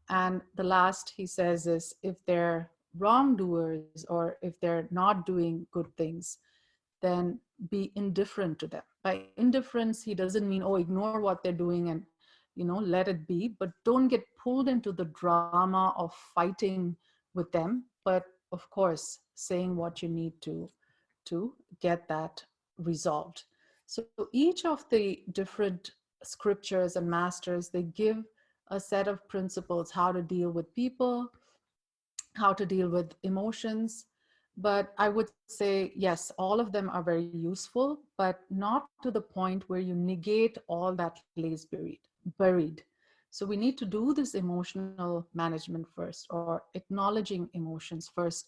And the last he says is, if they're wrongdoers or if they're not doing good things, then be indifferent to them. By indifference, he doesn't mean, oh, ignore what they're doing and, let it be, but don't get pulled into the drama of fighting with them. But of course, saying what you need to get that resolved. So each of the different scriptures and masters, they give a set of principles, how to deal with people, how to deal with emotions. But I would say, yes, all of them are very useful, but not to the point where you negate all that lays buried. So we need to do this emotional management first, or acknowledging emotions first,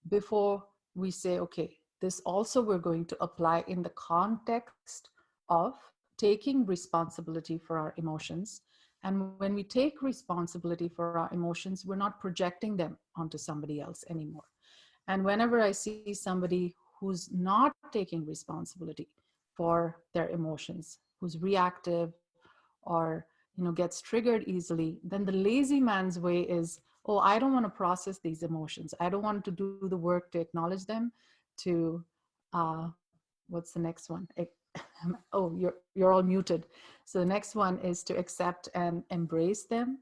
before we say, okay, this also we're going to apply in the context of taking responsibility for our emotions. And when we take responsibility for our emotions, we're not projecting them onto somebody else anymore. And whenever I see somebody who's not taking responsibility for their emotions, who's reactive or gets triggered easily, then the lazy man's way is, oh, I don't want to process these emotions. I don't want to do the work to acknowledge them, to what's the next one? Oh, you're all muted. So the next one is to accept and embrace them.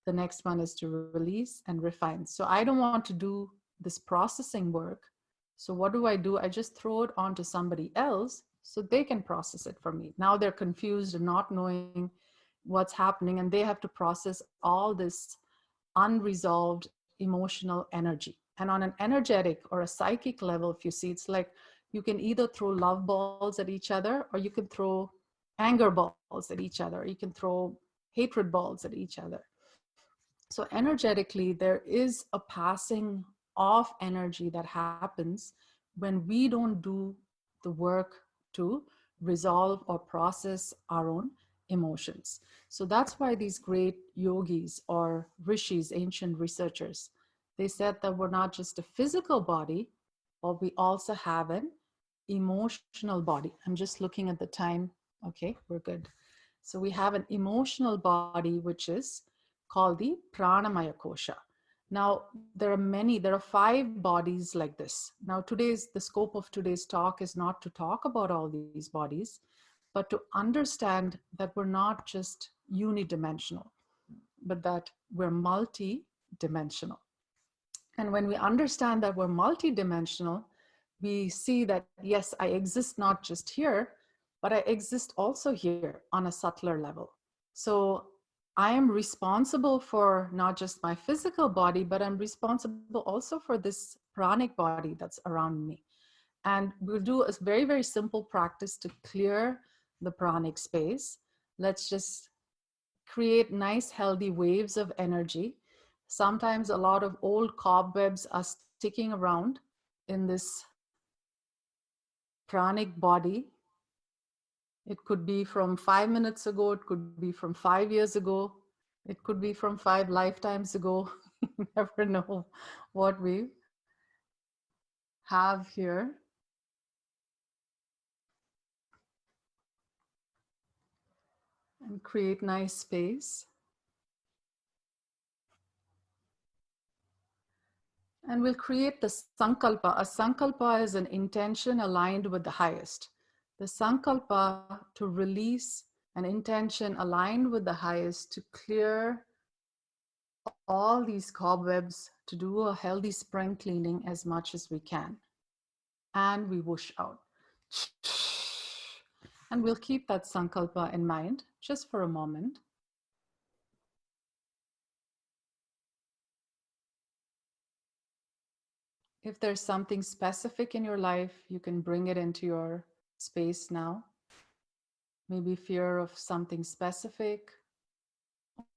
The next one is to release and refine. So I don't want to do this processing work. So what do? I just throw it onto somebody else so they can process it for me. Now they're confused and not knowing what's happening, and they have to process all this unresolved emotional energy. And on an energetic or a psychic level, if you see, it's like you can either throw love balls at each other, or you can throw anger balls at each other, or you can throw hatred balls at each other. So energetically, there is a passing of energy that happens when we don't do the work to resolve or process our own emotions. So that's why these great yogis or rishis, ancient researchers, they said that we're not just a physical body, but we also have an emotional body. I'm just looking at the time. Okay, we're good. So we have an emotional body, which is called the pranamaya kosha. Now, there are 5 bodies like this. Now, the scope of today's talk is not to talk about all these bodies, but to understand that we're not just unidimensional, but that we're multi-dimensional. And when we understand that we're multi-dimensional, we see that, yes, I exist not just here, but I exist also here on a subtler level. So I am responsible for not just my physical body, but I'm responsible also for this pranic body that's around me. And we'll do a very, very simple practice to clear the pranic space. Let's just create nice, healthy waves of energy. Sometimes a lot of old cobwebs are sticking around in this pranic body. It could be from 5 minutes ago, it could be from 5 years ago, it could be from 5 lifetimes ago. You never know what we have here. And create nice space. And we'll create the sankalpa. A sankalpa is an intention aligned with the highest. The sankalpa to release an intention aligned with the highest, to clear all these cobwebs, to do a healthy spring cleaning as much as we can. And we whoosh out. And we'll keep that sankalpa in mind just for a moment. If there's something specific in your life, you can bring it into your space now. Maybe fear of something specific,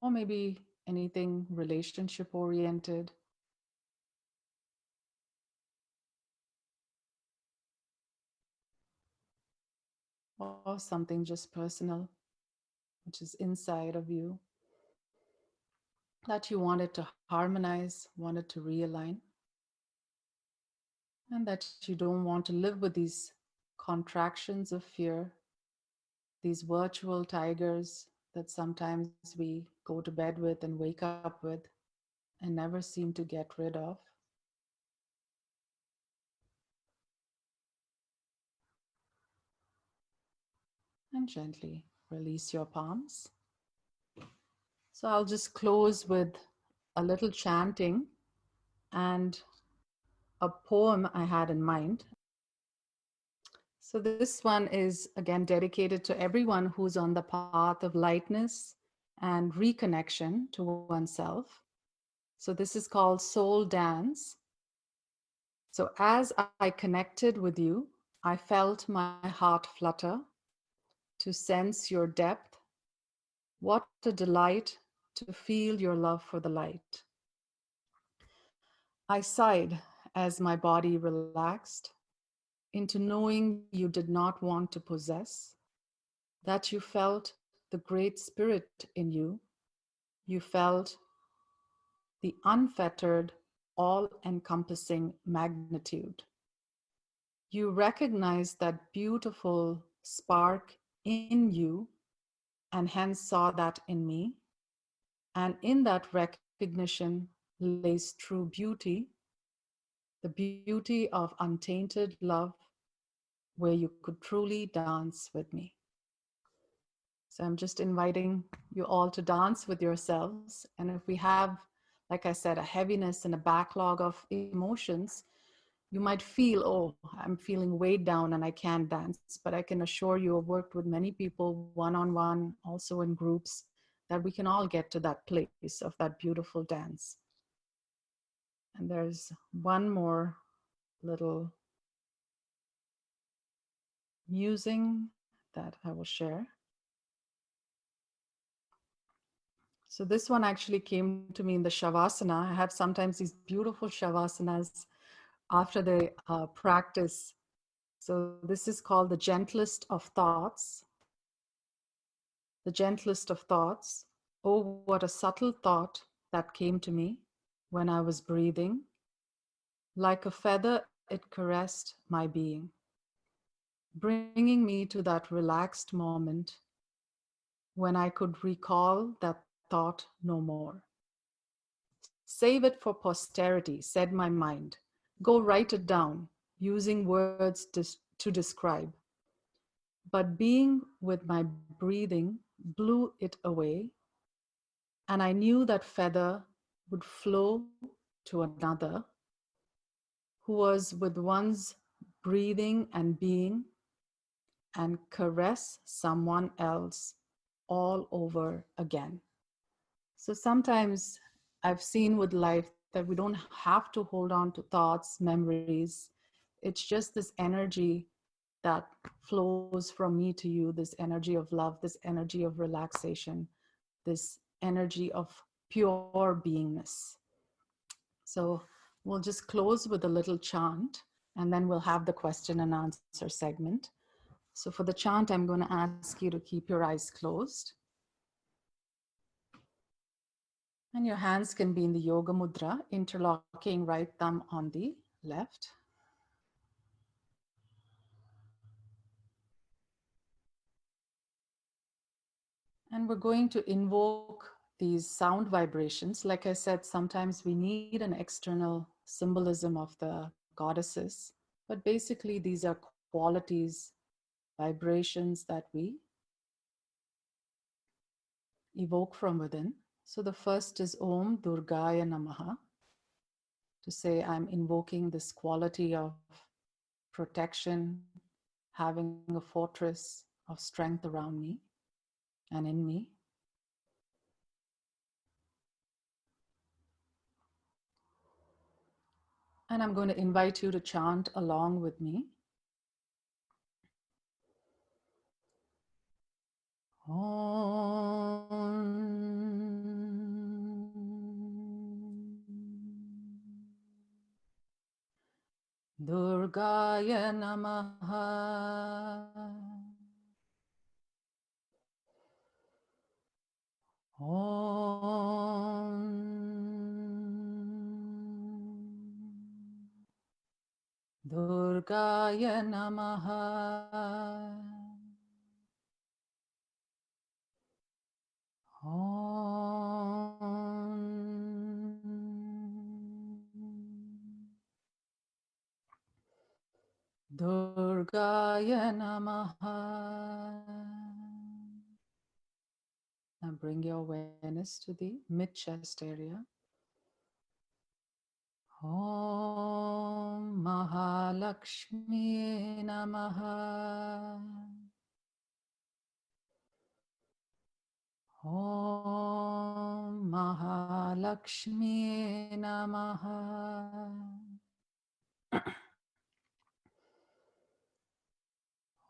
or maybe anything relationship oriented. Or something just personal, which is inside of you, that you wanted to harmonize, wanted to realign, and that you don't want to live with these contractions of fear, these virtual tigers that sometimes we go to bed with and wake up with and never seem to get rid of. And gently release your palms. So I'll just close with a little chanting and a poem I had in mind. So this one is again dedicated to everyone who's on the path of lightness and reconnection to oneself. So this is called Soul Dance. So as I connected with you, I felt my heart flutter to sense your depth. What a delight to feel your love for the light. I sighed as my body relaxed into knowing you did not want to possess, that you felt the great spirit in you. You felt the unfettered, all-encompassing magnitude. You recognized that beautiful spark in you and hence saw that in me. And in that recognition lays true beauty, the beauty of untainted love, where you could truly dance with me. So I'm just inviting you all to dance with yourselves. And if we have, like I said, a heaviness and a backlog of emotions, you might feel, oh, I'm feeling weighed down and I can't dance. But I can assure you, I've worked with many people one-on-one, also in groups, that we can all get to that place of that beautiful dance. And there's one more little musing that I will share. So this one actually came to me in the Shavasana. I have sometimes these beautiful Shavasanas after the practice. So this is called the gentlest of thoughts. The gentlest of thoughts. Oh, what a subtle thought that came to me when I was breathing. Like a feather, it caressed my being, bringing me to that relaxed moment when I could recall that thought no more. Save it for posterity, said my mind. Go write it down, using words to describe. But being with my breathing blew it away, and I knew that feather would flow to another who was with one's breathing and being and caress someone else all over again. So sometimes I've seen with life that we don't have to hold on to thoughts, memories. It's just this energy that flows from me to you, this energy of love, this energy of relaxation, this energy of pure beingness. So we'll just close with a little chant, and then we'll have the question and answer segment. So for the chant, I'm going to ask you to keep your eyes closed. And your hands can be in the yoga mudra, interlocking right thumb on the left. And we're going to invoke these sound vibrations. Like I said, sometimes we need an external symbolism of the goddesses, but basically these are qualities, vibrations that we evoke from within. So the first is Om Durgaya Namaha, to say I'm invoking this quality of protection, having a fortress of strength around me and in me. And I'm going to invite you to chant along with me. Om Durgaya Namaha. Om Durgaya Namaha. Om Durgaya Namaha. Now bring your awareness to the mid-chest area. Om Mahalakshmi Namaha. Om Mahalakshmi Namaha.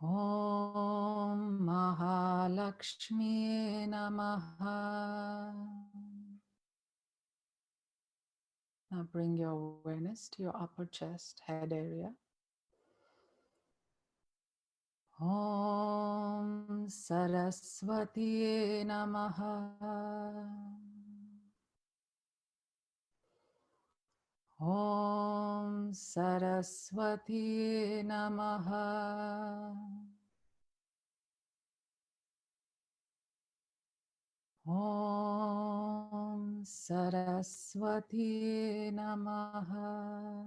Om Mahalakshmi Namaha. Now bring your awareness to your upper chest, head area. Om Saraswati Namaha. Om Saraswati Namaha. Om Saraswati Namaha.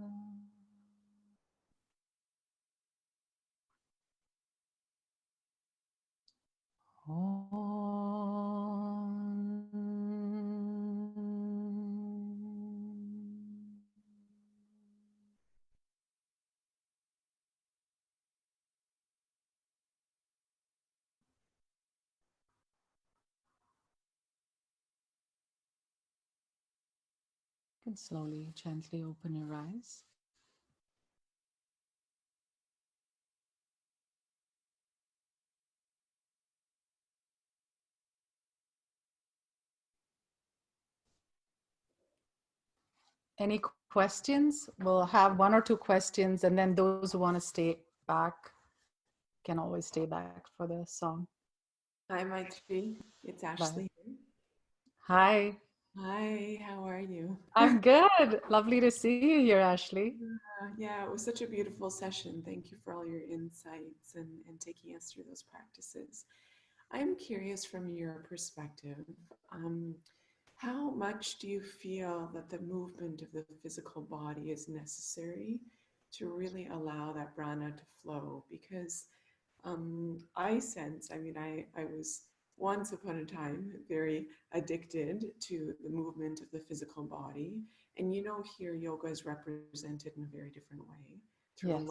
You can slowly, gently open your eyes. Any questions? We'll have one or two questions, and then those who want to stay back can always stay back for the song. Hi, Maitreyi. It's Ashley. Hi. Hi, how are you? I'm good. Lovely to see you here, Ashley. Yeah, it was such a beautiful session. Thank you for all your insights and taking us through those practices. I'm curious from your perspective, how much do you feel that the movement of the physical body is necessary to really allow that prana to flow? Because I sense, I was once upon a time very addicted to the movement of the physical body. And here yoga is represented in a very different way through Yes.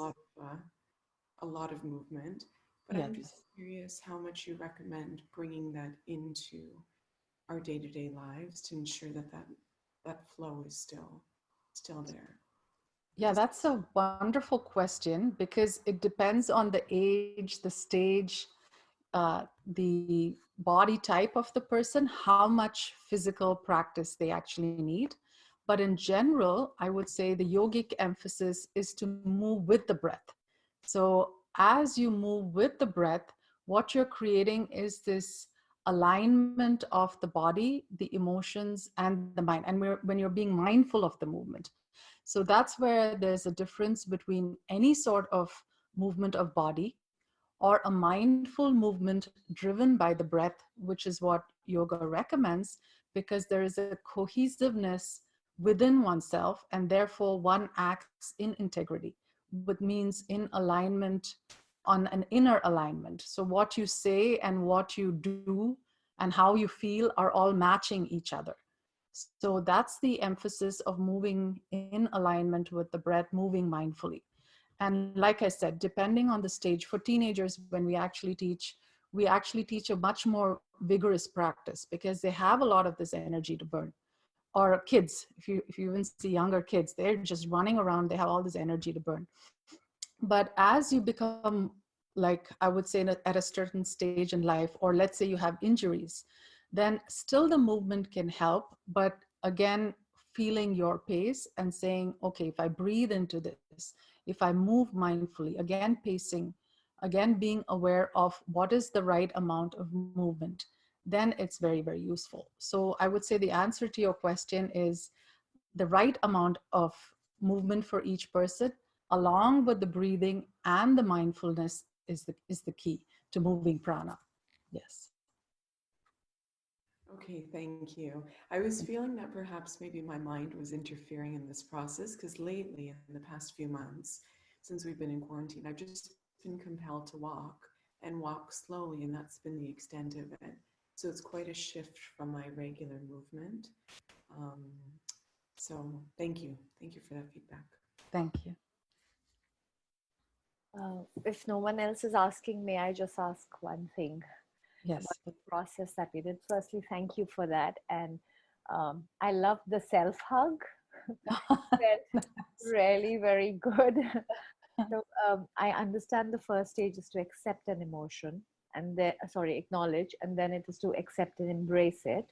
a lot of movement. But Yes. I'm just curious how much you recommend bringing that into our day-to-day lives to ensure that flow is still there. Yeah, that's a wonderful question because it depends on the age, the stage, the body type of the person, how much physical practice they actually need. But in general, I would say the yogic emphasis is to move with the breath. So as you move with the breath, what you're creating is this alignment of the body, the emotions, and the mind. And when you're being mindful of the movement. So that's where there's a difference between any sort of movement of body or a mindful movement driven by the breath, which is what yoga recommends, because there is a cohesiveness within oneself, and therefore one acts in integrity, which means in alignment, on an inner alignment. So what you say and what you do and how you feel are all matching each other. So that's the emphasis of moving in alignment with the breath, moving mindfully. And like I said, depending on the stage, for teenagers, when we actually teach a much more vigorous practice because they have a lot of this energy to burn. Or kids, if you even see younger kids, they're just running around, they have all this energy to burn. But as you become, like I would say, at a certain stage in life, or let's say you have injuries, then still the movement can help, but again, feeling your pace and saying, okay, if I breathe into this, if I move mindfully, again, pacing, again, being aware of what is the right amount of movement, then it's very, very useful. So I would say the answer to your question is the right amount of movement for each person, along with the breathing and the mindfulness is the key to moving prana. Yes. Okay, thank you. I was feeling that perhaps maybe my mind was interfering in this process because lately, in the past few months, since we've been in quarantine, I've just been compelled to walk and walk slowly, and that's been the extent of it. So it's quite a shift from my regular movement. Um, so thank you. Thank you for that feedback. Thank you. If no one else is asking, may I just ask one thing? Yes. About the process that we did. Firstly, thank you for that. And I love the self-hug. Felt really very good. So I understand the first stage is to accept an emotion and then, acknowledge, and then it is to accept and embrace it.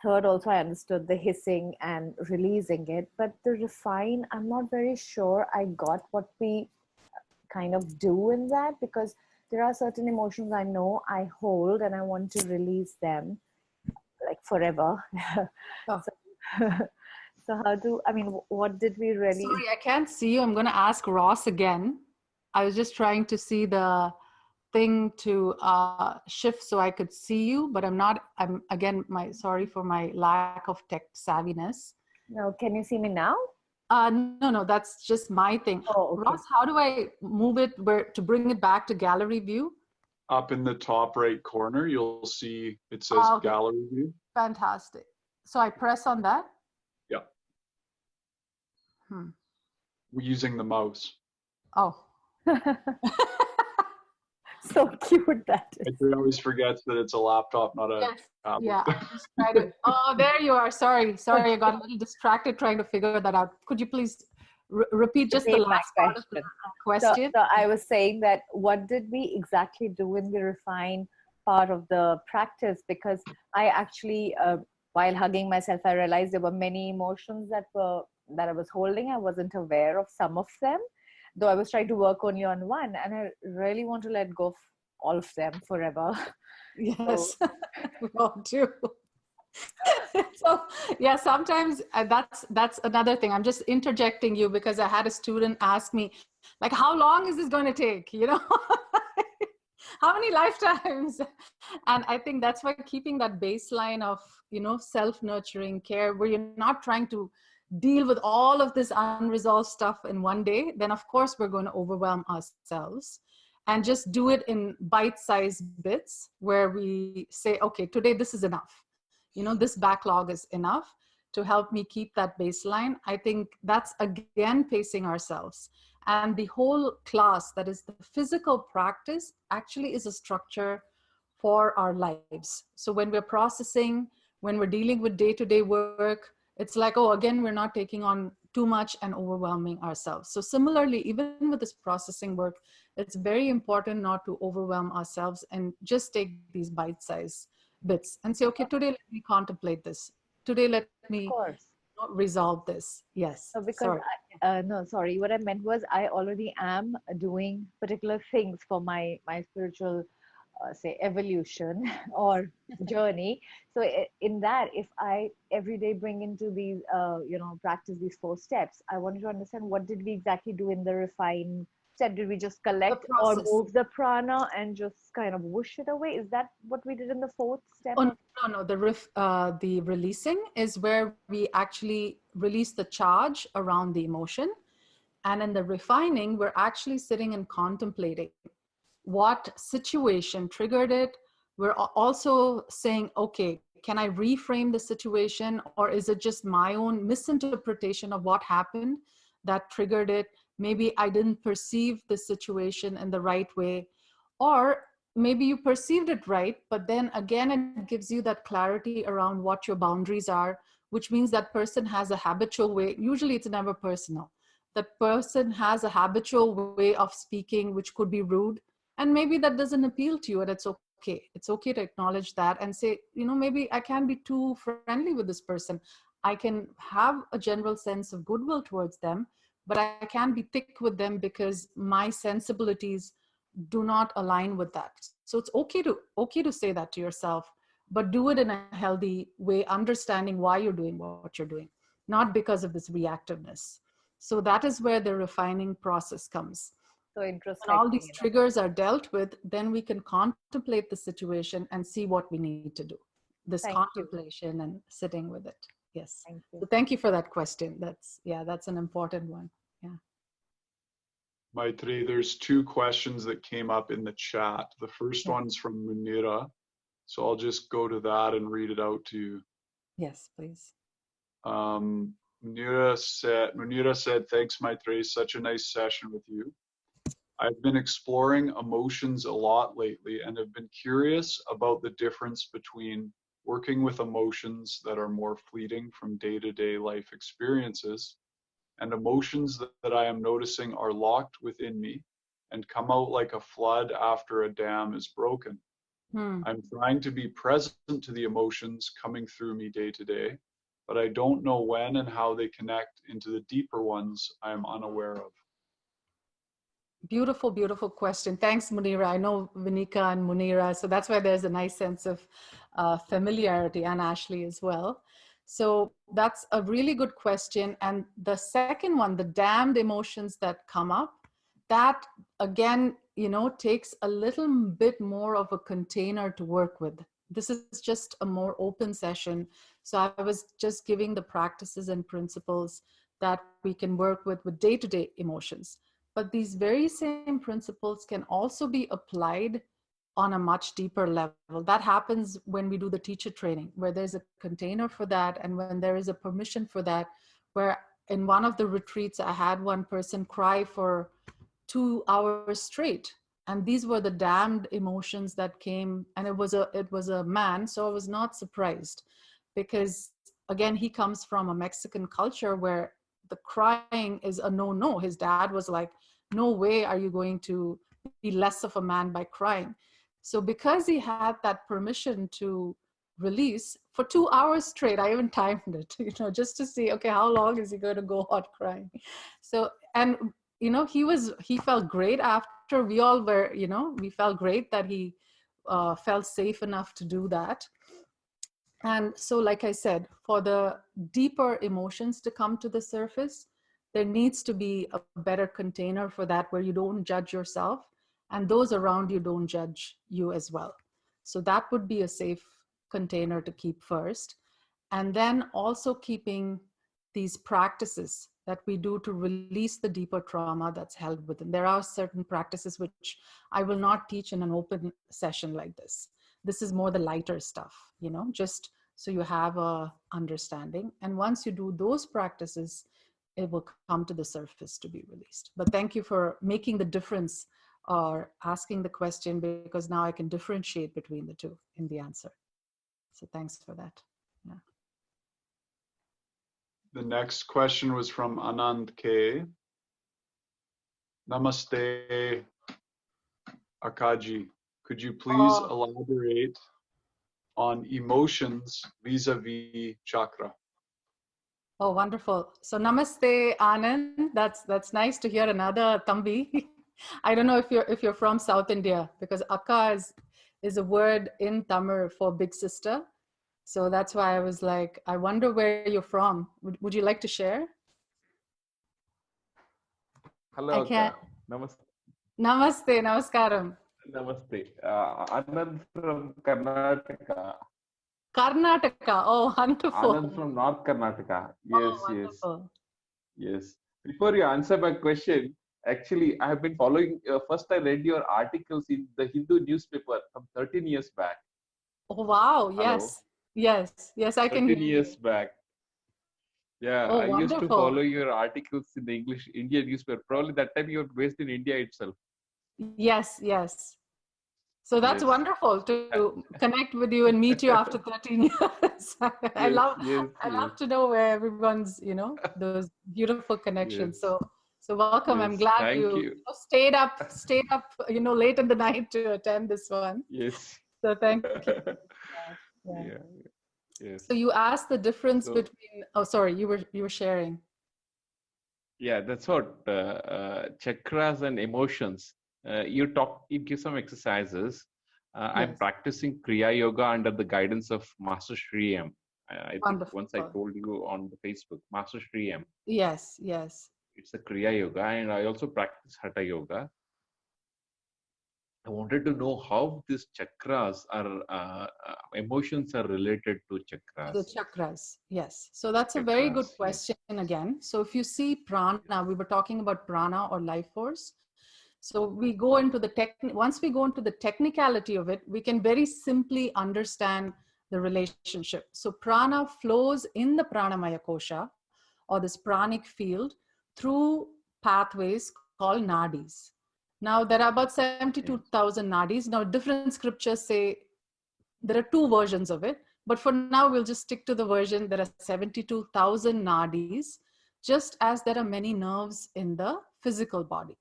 Third, also, I understood the hissing and releasing it, but the refine, I'm not very sure I got what we kind of do in that, because there are certain emotions I know I hold and I want to release them like forever. Oh. So what did we really... Sorry, I can't see you. I'm going to ask Ross again. I was just trying to see the thing to shift so I could see you, but I'm again, sorry for my lack of tech savviness. No, can you see me now? No, that's just my thing. Oh, okay. Ross, how do I move it to bring it back to gallery view? Up in the top right corner, you'll see it says Okay. gallery view. Fantastic. So I press on that? Yeah. We're using the mouse. Oh. So cute that is. Maitreyi always forgets that it's a laptop, not a tablet. Yeah, I just tried to. Oh, there you are. Sorry, I got a little distracted trying to figure that out. Could you please repeat just the last part of the question? So I was saying that what did we exactly do in the refine part of the practice? Because I actually, while hugging myself, I realized there were many emotions that I was holding. I wasn't aware of some of them, though I was trying to work only on one, and I really want to let go of all of them forever. Yes, we all do. So yeah, sometimes that's another thing. I'm just interjecting you because I had a student ask me, like, how long is this going to take? You know, how many lifetimes? And I think that's why keeping that baseline of, you know, self-nurturing care, where you're not trying to deal with all of this unresolved stuff in one day, then of course we're going to overwhelm ourselves. And just do it in bite-sized bits where we say, okay, today this is enough. You know, this backlog is enough to help me keep that baseline. I think that's, again, pacing ourselves. And the whole class, that is the physical practice, actually is a structure for our lives. So when we're processing, when we're dealing with day-to-day work, it's like, oh, again, we're not taking on too much and overwhelming ourselves. So similarly, even with this processing work, it's very important not to overwhelm ourselves and just take these bite-sized bits and say, okay, today let me contemplate this. Today let me resolve this. Yes. So because no, sorry. What I meant was I already am doing particular things for my spiritual, say, evolution or journey. So in that, if I every day bring into these, practice these 4 steps, I wanted to understand what did we exactly do in the refined step? Did we just The collect or process. move the prana and just kind of whoosh it away? Is that what we did in the 4th step? Oh, no. The releasing is where we actually release the charge around the emotion. And in the refining, we're actually sitting and contemplating what situation triggered it. We're also saying, okay, can I reframe the situation, or is it just my own misinterpretation of what happened that triggered it? Maybe I didn't perceive the situation in the right way, or maybe you perceived it right, but then again, it gives you that clarity around what your boundaries are, which means that person has a habitual way. Usually it's never personal. That person has a habitual way of speaking, which could be rude. And maybe that doesn't appeal to you, and it's okay. It's okay to acknowledge that and say, maybe I can't be too friendly with this person. I can have a general sense of goodwill towards them, but I can't be thick with them because my sensibilities do not align with that. So it's okay to say that to yourself, but do it in a healthy way, understanding why you're doing what you're doing, not because of this reactiveness. So that is where the refining process comes. So When all introspecting these it. triggers are dealt with, then we can contemplate the situation and see what we need to do. This Thank you. contemplation and sitting with it. Yes. Thank you. So thank you for that question. That's an important one. Yeah. Maitreyi, there's 2 questions that came up in the chat. The first one's from Munira. So I'll just go to that and read it out to you. Yes, please. Munira said, thanks, Maitreyi, such a nice session with you. I've been exploring emotions a lot lately and have been curious about the difference between working with emotions that are more fleeting from day-to-day life experiences and emotions that I am noticing are locked within me and come out like a flood after a dam is broken. I'm trying to be present to the emotions coming through me day to day, but I don't know when and how they connect into the deeper ones I am unaware of. Beautiful, beautiful question. Thanks, Munira. I know Vinika and Munira, so that's why there's a nice sense of familiarity, and Ashley as well. So that's a really good question. And the second one, the damned emotions that come up, that again, takes a little bit more of a container to work with. This is just a more open session. So I was just giving the practices and principles that we can work with day-to-day emotions. But these very same principles can also be applied on a much deeper level. That happens when we do the teacher training, where there's a container for that, and when there is a permission for that, where in one of the retreats, I had one person cry for 2 hours straight. And these were the damned emotions that came, and it was a man, so I was not surprised, because again, he comes from a Mexican culture where the crying is a no. His dad was like, no way are you going to be less of a man by crying. So because he had that permission to release for 2 hours straight, I even timed it, just to see, okay, how long is he going to go on crying? So, and he felt great after. We all were, we felt great that he felt safe enough to do that. And so, like I said, for the deeper emotions to come to the surface, there needs to be a better container for that, where you don't judge yourself and those around you don't judge you as well. So that would be a safe container to keep first. And then also keeping these practices that we do to release the deeper trauma that's held within. There are certain practices which I will not teach in an open session like this. This is more the lighter stuff, just so you have a understanding. And once you do those practices, it will come to the surface to be released. But thank you for making the difference or asking the question, because now I can differentiate between the two in the answer. So thanks for that. Yeah. The next question was from Anand K. Namaste, Akaji. Could you please elaborate on emotions vis-a-vis chakra? Oh, wonderful. So namaste, Anand. That's nice to hear another Thambi. I don't know if you're from South India, because Akka is a word in Tamil for big sister. So that's why I was like, I wonder where you're from. Would you like to share? I Hello, can't. Akka. Namaste. Namaste, namaskaram. Namaste. Anand from Karnataka. Karnataka. Oh, Anand wonderful. from North Karnataka. Oh, Yes, yes, wonderful. yes. Before you answer my question, actually, I have been following. First, I read your articles in the Hindu newspaper from 13 years back. Oh, wow. Hello, Yes. Yes. Yes, I can 13 hear you. years back. Yeah, Oh, I used to follow wonderful. your articles in the English Indian newspaper. Probably that time you were based in India itself. Yes, yes. So that's Yes, wonderful to connect with you and meet you after 13 years. I yes, love yes, I yes, love to know where everyone's, those beautiful yes, connections. So welcome. I'm yes. glad Thank you you. stayed up, late in the night to attend this one. Yes. So thank you. Yeah. Yeah, yes. So you asked the difference So between, oh, sorry, you were sharing. yeah, that's what chakras and emotions. You give some exercises. I'm Yes. practicing Kriya Yoga under the guidance of Master Shri M. I think once I Wonderful. told you on the Facebook, Master Shri M. Yes, yes. It's a Kriya Yoga, and I also practice Hatha Yoga. I wanted to know how these chakras are, emotions are related to The chakras. chakras, yes. So that's a very good Chakras, yes. question again. So if you see prana, we were talking about prana or life force. So we go into once we go into the technicality of it, we can very simply understand the relationship. So prana flows in the pranamaya kosha or this pranic field through pathways called nadis. Now there are about Yes. 72,000 nadis. Now different scriptures say there are two versions of it, but for now we'll just stick to the version. There are 72,000 nadis, just as there are many nerves in the physical body.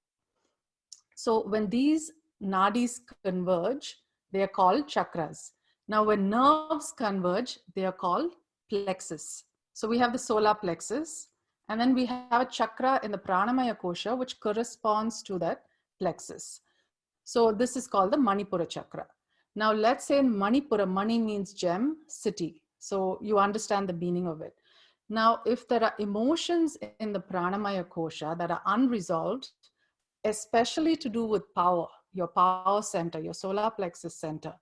So when these nadis converge, they are called chakras. Now when nerves converge, they are called plexus. So we have the solar plexus, and then we have a chakra in the pranamaya kosha which corresponds to that plexus. So this is called the Manipura chakra. Now let's say in Manipura, Mani means gem, city. So you understand the meaning of it. Now, if there are emotions in the pranamaya kosha that are unresolved, especially to do with power, your power center, your solar plexus center,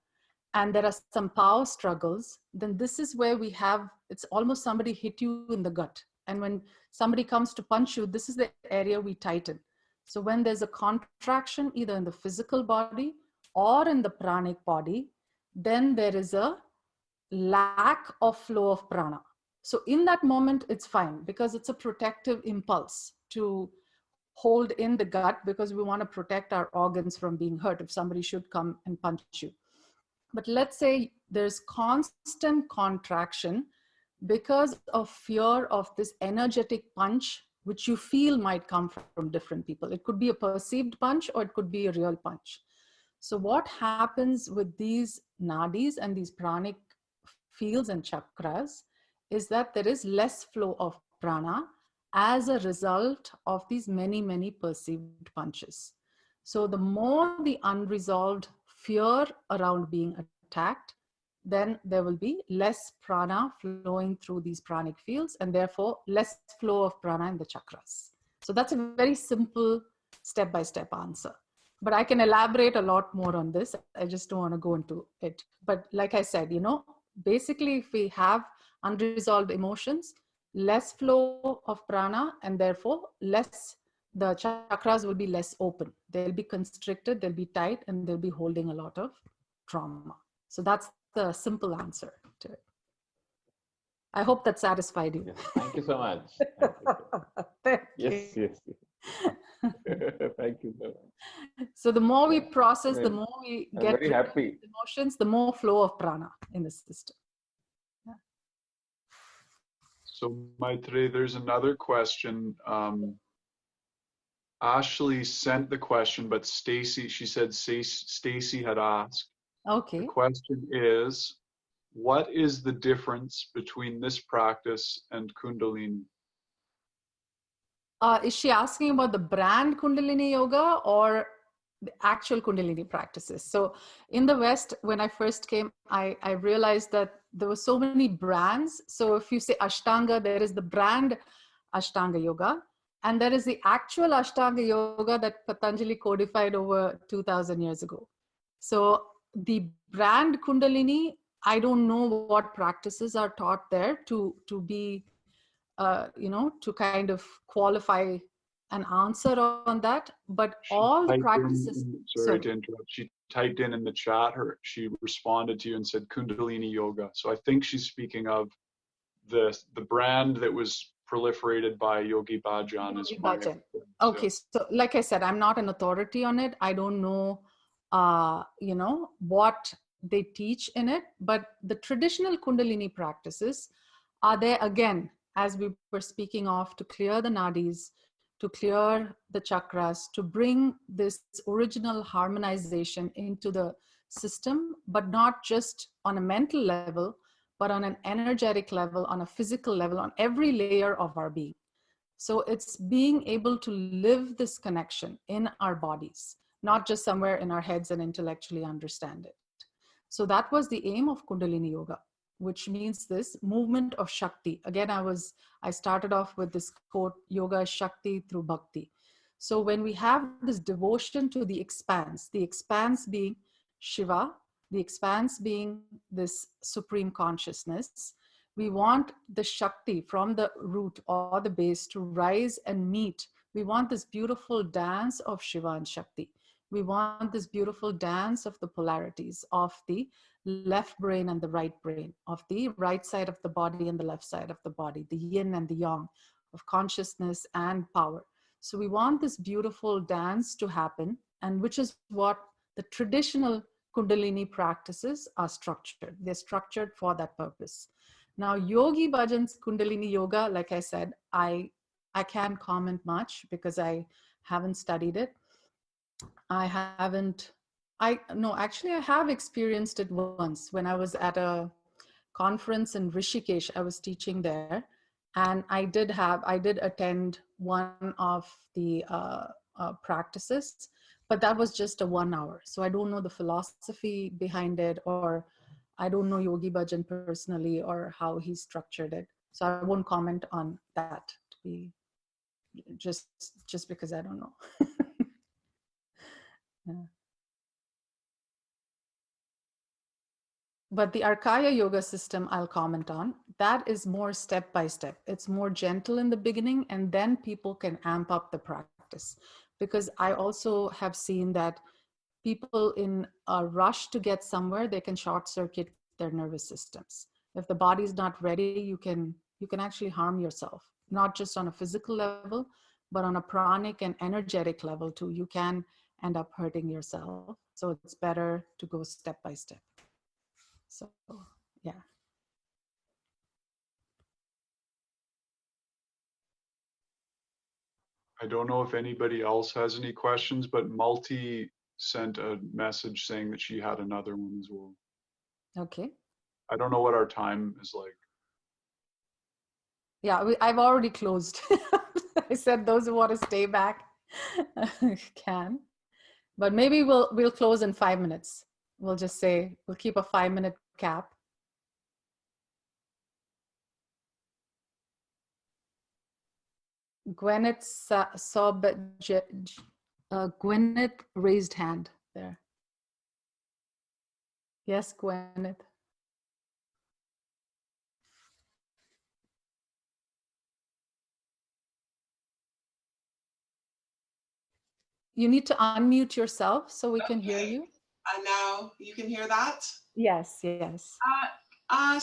and there are some power struggles, then this is where we have, it's almost somebody hit you in the gut. And when somebody comes to punch you, this is the area we tighten. So when there's a contraction, either in the physical body or in the pranic body, then there is a lack of flow of prana. So in that moment, it's fine because it's a protective impulse to hold in the gut because we want to protect our organs from being hurt if somebody should come and punch you. But let's say there's constant contraction because of fear of this energetic punch, which you feel might come from different people. It could be a perceived punch or it could be a real punch. So what happens with these nadis and these pranic fields and chakras is that there is less flow of prana as a result of these many, many perceived punches. So the more the unresolved fear around being attacked, then there will be less prana flowing through these pranic fields and therefore less flow of prana in the chakras. So that's a very simple step-by-step answer. But I can elaborate a lot more on this. I just don't want to go into it. But like I said, basically if we have unresolved emotions, less flow of prana and therefore the chakras will be less open. They'll be constricted, they'll be tight, and they'll be holding a lot of trauma. So that's the simple answer to it. I hope that satisfied you. Yes. Thank you so much. Thank Yes, you. yes. Thank you so much. So the more we Yeah. process, I the mean, more we I'm get very rid of happy. emotions, the more flow of prana in the system. Yeah. So Maitreyi, there's another question. Ashley sent the question, but she said Stacy had asked. The Okay. question is, what is the difference between this practice and Kundalini? Is she asking about the brand Kundalini Yoga or the actual Kundalini practices? So in the West, when I first came, I realized that there were so many brands. So if you say Ashtanga, there is the brand Ashtanga Yoga, and there is the actual Ashtanga Yoga that Patanjali codified over 2000 years ago. So the brand Kundalini, I don't know what practices are taught there to be to kind of qualify an answer on that, but all the practices. Sorry to interrupt. She typed in the chat, she responded to you and said Kundalini Yoga. So I think she's speaking of the brand that was proliferated by Yogi Bhajan. Yogi Bhajan. Okay, so like I said, I'm not an authority on it. I don't know, what they teach in it, but the traditional Kundalini practices are there again, as we were speaking of, to clear the nadis, to clear the chakras, to bring this original harmonization into the system, but not just on a mental level, but on an energetic level, on a physical level, on every layer of our being. So it's being able to live this connection in our bodies, not just somewhere in our heads and intellectually understand it. So that was the aim of Kundalini Yoga, which means this movement of Shakti. Again, I started off with this quote, yoga is Shakti through Bhakti. So when we have this devotion to the expanse being Shiva, the expanse being this supreme consciousness, we want the Shakti from the root or the base to rise and meet. We want this beautiful dance of Shiva and Shakti. We want this beautiful dance of the polarities of the left brain and the right brain, of the right side of the body and the left side of the body, the yin and the yang, of consciousness and power. So we want this beautiful dance to happen, and which is what the traditional Kundalini practices are structured. They're structured for that purpose. Now, Yogi Bhajan's Kundalini Yoga, like I said, I can't comment much because I haven't studied it. I have experienced it once when I was at a conference in Rishikesh. I was teaching there, and I did attend one of the practices, but that was just a 1 hour. So I don't know the philosophy behind it, or I don't know Yogi Bhajan personally or how he structured it. So I won't comment on that, to be just because I don't know. Yeah. But the Arkaya yoga system I'll comment on, that is more step by step. It's more gentle in the beginning, and then people can amp up the practice. Because I also have seen that people in a rush to get somewhere, they can short circuit their nervous systems. If the body's not ready, you can actually harm yourself, not just on a physical level, but on a pranic and energetic level too. You can end up hurting yourself. So it's better to go step by step. So, yeah. I don't know if anybody else has any questions, but Multi sent a message saying that she had another one as well. Okay. I don't know what our time is like. Yeah, I've already closed. I said those who want to stay back can, but maybe we'll close in 5 minutes. We'll just say we'll keep a 5-minute cap. Gwyneth Gwyneth raised hand there. Yes, Gwyneth. You need to unmute yourself so we can hear you. Now you can hear that? Yes, yes. I'm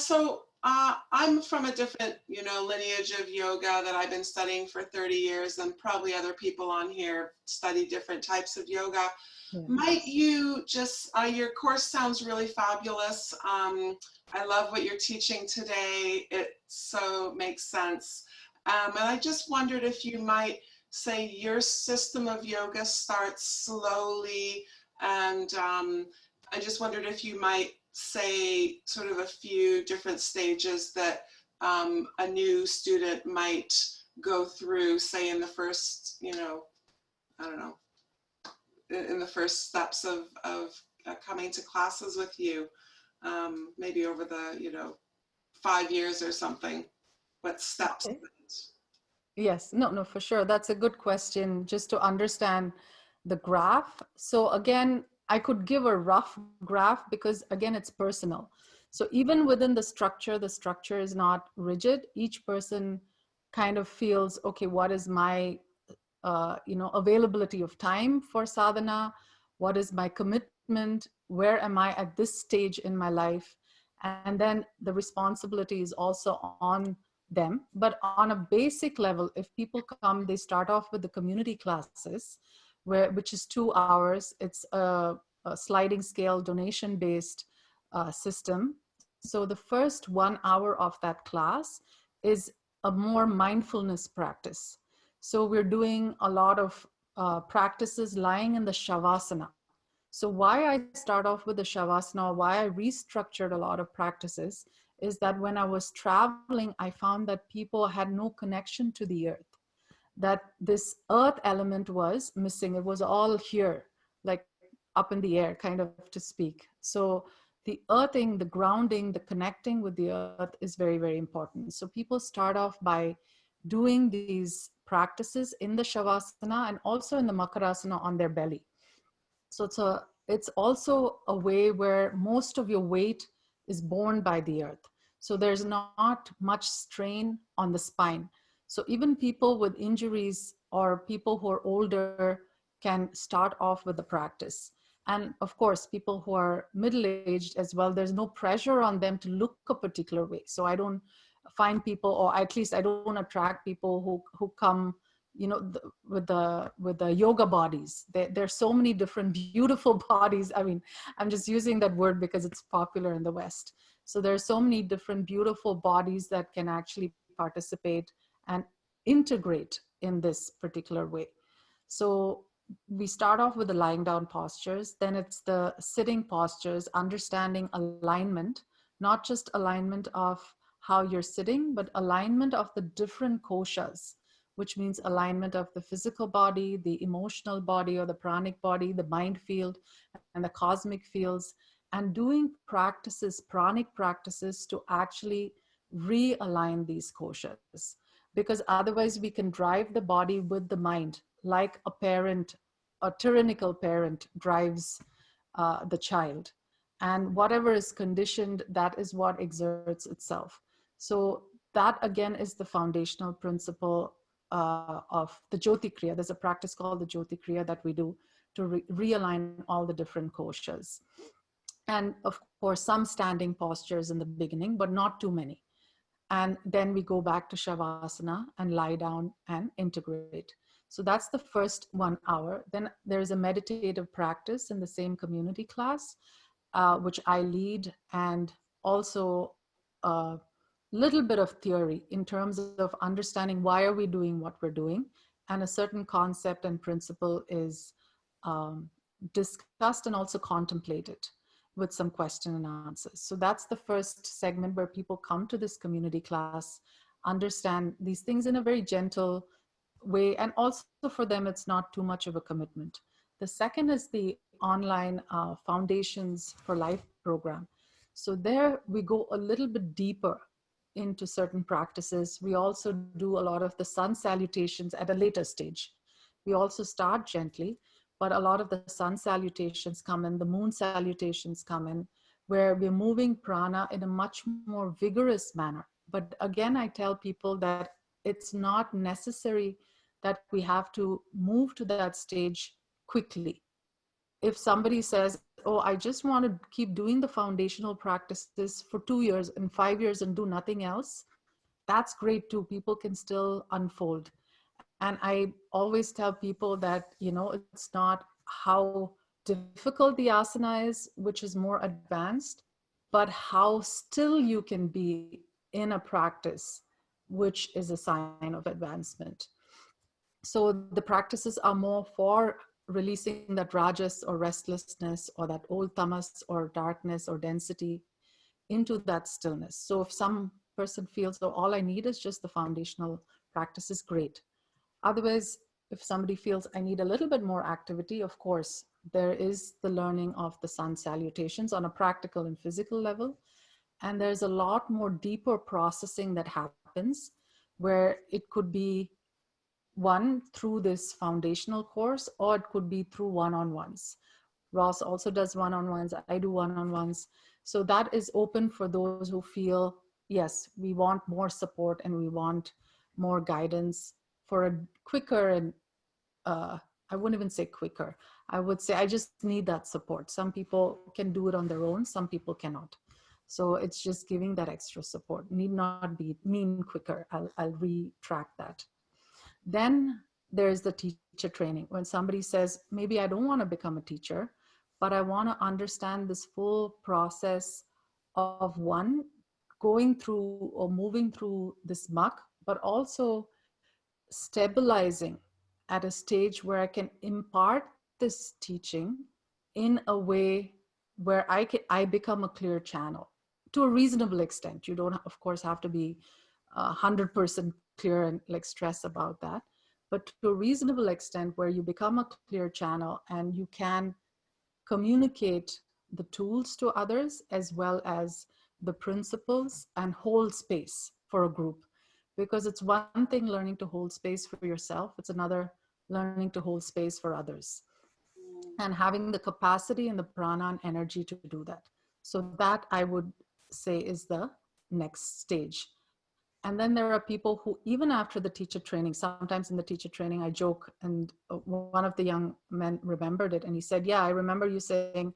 from a different, lineage of yoga that I've been studying for 30 years, and probably other people on here study different types of yoga. Yeah. Might you just, your course sounds really fabulous. I love what you're teaching today. It so makes sense. And I just wondered if you might say your system of yoga starts slowly, and I just wondered if you might say sort of a few different stages that a new student might go through, say in the first, you know, I don't know, in the first steps of coming to classes with you, maybe over the, you know, 5 years or something, what steps? Okay. Yes, no, for sure. That's a good question, just to understand the graph. So again, I could give a rough graph because again, it's personal. So even within the structure is not rigid. Each person kind of feels, okay, what is my, you know, availability of time for sadhana? What is my commitment? Where am I at this stage in my life? And then the responsibility is also on them. But on a basic level, if people come, they start off with the community classes, which is 2 hours. It's a sliding scale donation based system. So the first 1 hour of that class is a more mindfulness practice. So we're doing a lot of practices lying in the shavasana. So why I start off with the shavasana, why I restructured a lot of practices, is that when I was traveling, I found that people had no connection to the earth, that this earth element was missing. It was all here, like up in the air, kind of to speak. So the earthing, the grounding, the connecting with the earth is very, very important. So people start off by doing these practices in the shavasana and also in the makarasana on their belly. So it's also a way where most of your weight is borne by the earth. So there's not much strain on the spine. So even people with injuries or people who are older can start off with the practice. And of course, people who are middle-aged as well, there's no pressure on them to look a particular way. So I don't find people, or at least I don't attract people who come, you know, with the yoga bodies. There's so many different beautiful bodies. I mean, I'm just using that word because it's popular in the West. So there's so many different beautiful bodies that can actually participate and integrate in this particular way. So we start off with the lying down postures, then it's the sitting postures, understanding alignment, not just alignment of how you're sitting, but alignment of the different koshas, which means alignment of the physical body, the emotional body or the pranic body, the mind field and the cosmic fields, and doing practices, pranic practices to actually realign these koshas. Because otherwise we can drive the body with the mind, like a parent, a tyrannical parent drives the child. And whatever is conditioned, that is what exerts itself. So that again is the foundational principle of the Jyoti Kriya. There's a practice called the Jyoti Kriya that we do to realign all the different koshas. And of course, some standing postures in the beginning, but not too many. And then we go back to Shavasana and lie down and integrate. So that's the first 1 hour. Then there's a meditative practice in the same community class, which I lead, and also a little bit of theory in terms of understanding why are we doing what we're doing. And a certain concept and principle is discussed and also contemplated with some question and answers. So that's the first segment where people come to this community class, understand these things in a very gentle way. And also for them, it's not too much of a commitment. The second is the online Foundations for Life program. So there we go a little bit deeper into certain practices. We also do a lot of the sun salutations at a later stage. We also start gently, but a lot of the sun salutations come in, the moon salutations come in, where we're moving prana in a much more vigorous manner. But again, I tell people that it's not necessary that we have to move to that stage quickly. If somebody says, oh, I just want to keep doing the foundational practices for 2 years and 5 years and do nothing else, that's great too. People can still unfold. And I always tell people that, you know, it's not how difficult the asana is, which is more advanced, but how still you can be in a practice, which is a sign of advancement. So the practices are more for releasing that rajas or restlessness or that old tamas or darkness or density into that stillness. So if some person feels, oh, all I need is just the foundational practice, is great. Otherwise, if somebody feels I need a little bit more activity, of course, there is the learning of the sun salutations on a practical and physical level. And there's a lot more deeper processing that happens, where it could be one through this foundational course, or it could be through one-on-ones. Ross also does one-on-ones, I do one-on-ones. So that is open for those who feel, yes, we want more support and we want more guidance for a quicker and I wouldn't even say quicker. I would say I just need that support. Some people can do it on their own, some people cannot. So it's just giving that extra support. Need not be mean quicker. I'll retract that. Then there's the teacher training. When somebody says, maybe I don't want to become a teacher, but I want to understand this full process of one, going through or moving through this muck, but also stabilizing at a stage where I can impart this teaching in a way where I become a clear channel to a reasonable extent. You don't, of course, have to be 100% clear and like stress about that, but to a reasonable extent where you become a clear channel and you can communicate the tools to others as well as the principles and hold space for a group. Because it's one thing learning to hold space for yourself, it's another learning to hold space for others. And having the capacity and the prana and energy to do that. So that I would say is the next stage. And then there are people who, even after the teacher training, sometimes in the teacher training, I joke, and one of the young men remembered it. And he said, yeah, I remember you saying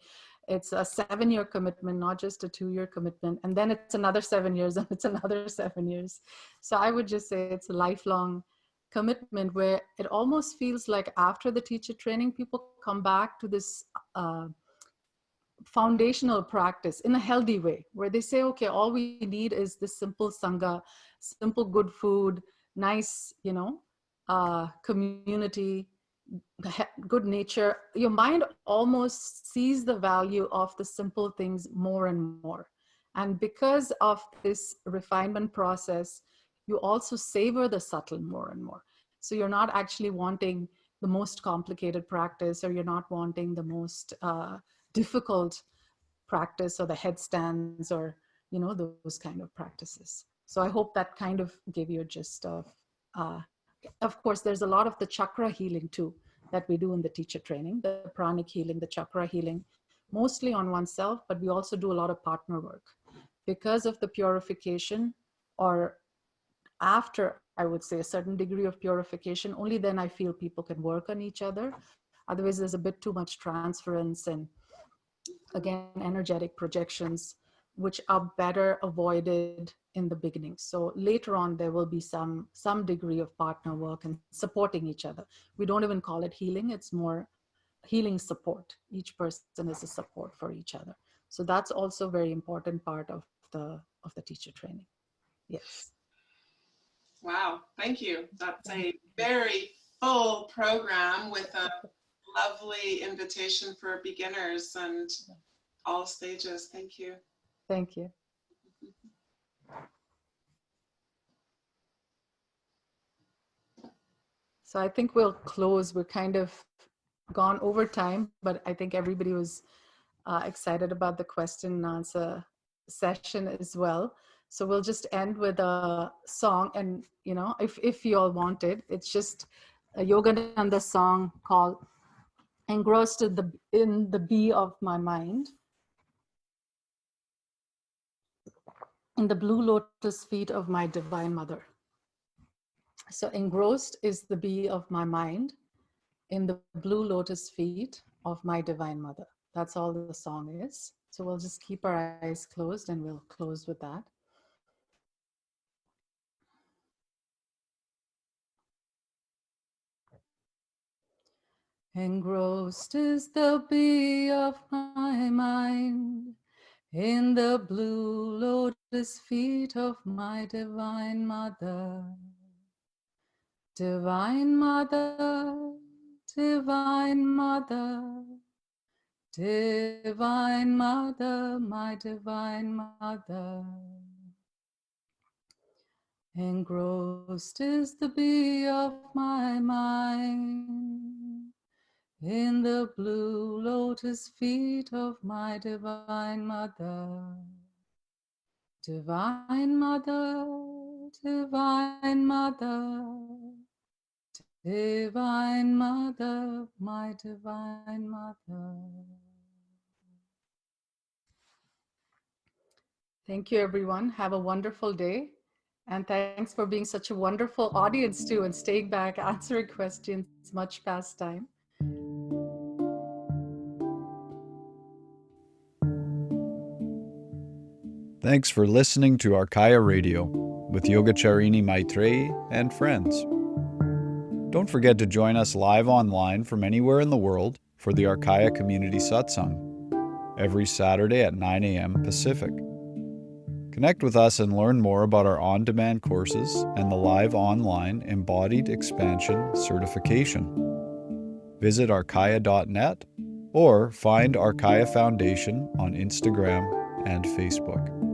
it's a 7-year commitment, not just a 2-year commitment. And then it's another 7 years and it's another 7 years. So I would just say it's a lifelong commitment where it almost feels like after the teacher training, people come back to this foundational practice in a healthy way, where they say, okay, all we need is this simple sangha, simple good food, nice, community, good nature. Your mind almost sees the value of the simple things more and more. And because of this refinement process, you also savor the subtle more and more. So you're not actually wanting the most complicated practice, or you're not wanting the most difficult practice or the headstands or those kind of practices. So I hope that kind of gave you a gist of course there's a lot of the chakra healing too that we do in the teacher training, the pranic healing, the chakra healing, mostly on oneself, but we also do a lot of partner work because of the purification, or after I would say a certain degree of purification, only then I feel people can work on each other. Otherwise there's a bit too much transference and again, energetic projections, which are better avoided in the beginning. So later on, there will be some degree of partner work and supporting each other. We don't even call it healing. It's more healing support. Each person is a support for each other. So that's also a very important part of the teacher training. Yes. Wow, thank you. That's a very full program with a lovely invitation for beginners and all stages. Thank you. Thank you. So I think we'll close. We're kind of gone over time, but I think everybody was excited about the question and answer session as well. So we'll just end with a song, and if you all want it, it's just a Yogananda song called "Engrossed in the Bee of My Mind," in the blue lotus feet of my divine mother. So engrossed is the bee of my mind in the blue lotus feet of my divine mother. That's all the song is. So we'll just keep our eyes closed and we'll close with that. Engrossed is the bee of my mind in the blue lotus feet of my divine mother. Divine Mother, Divine Mother, Divine Mother, my Divine Mother. Engrossed is the bee of my mind in the blue lotus feet of my Divine Mother. Divine Mother, Divine Mother, Divine Mother, my Divine Mother. Thank you, everyone. Have a wonderful day. And thanks for being such a wonderful audience, too, and staying back, answering questions much past time. Thanks for listening to Arkaya Radio with Yogacharini Maitreyi and friends. Don't forget to join us live online from anywhere in the world for the Arkaya Community Satsang every Saturday at 9 a.m. Pacific. Connect with us and learn more about our on-demand courses and the live online Embodied Expansion certification. Visit arkaya.net or find Arkaya Foundation on Instagram and Facebook.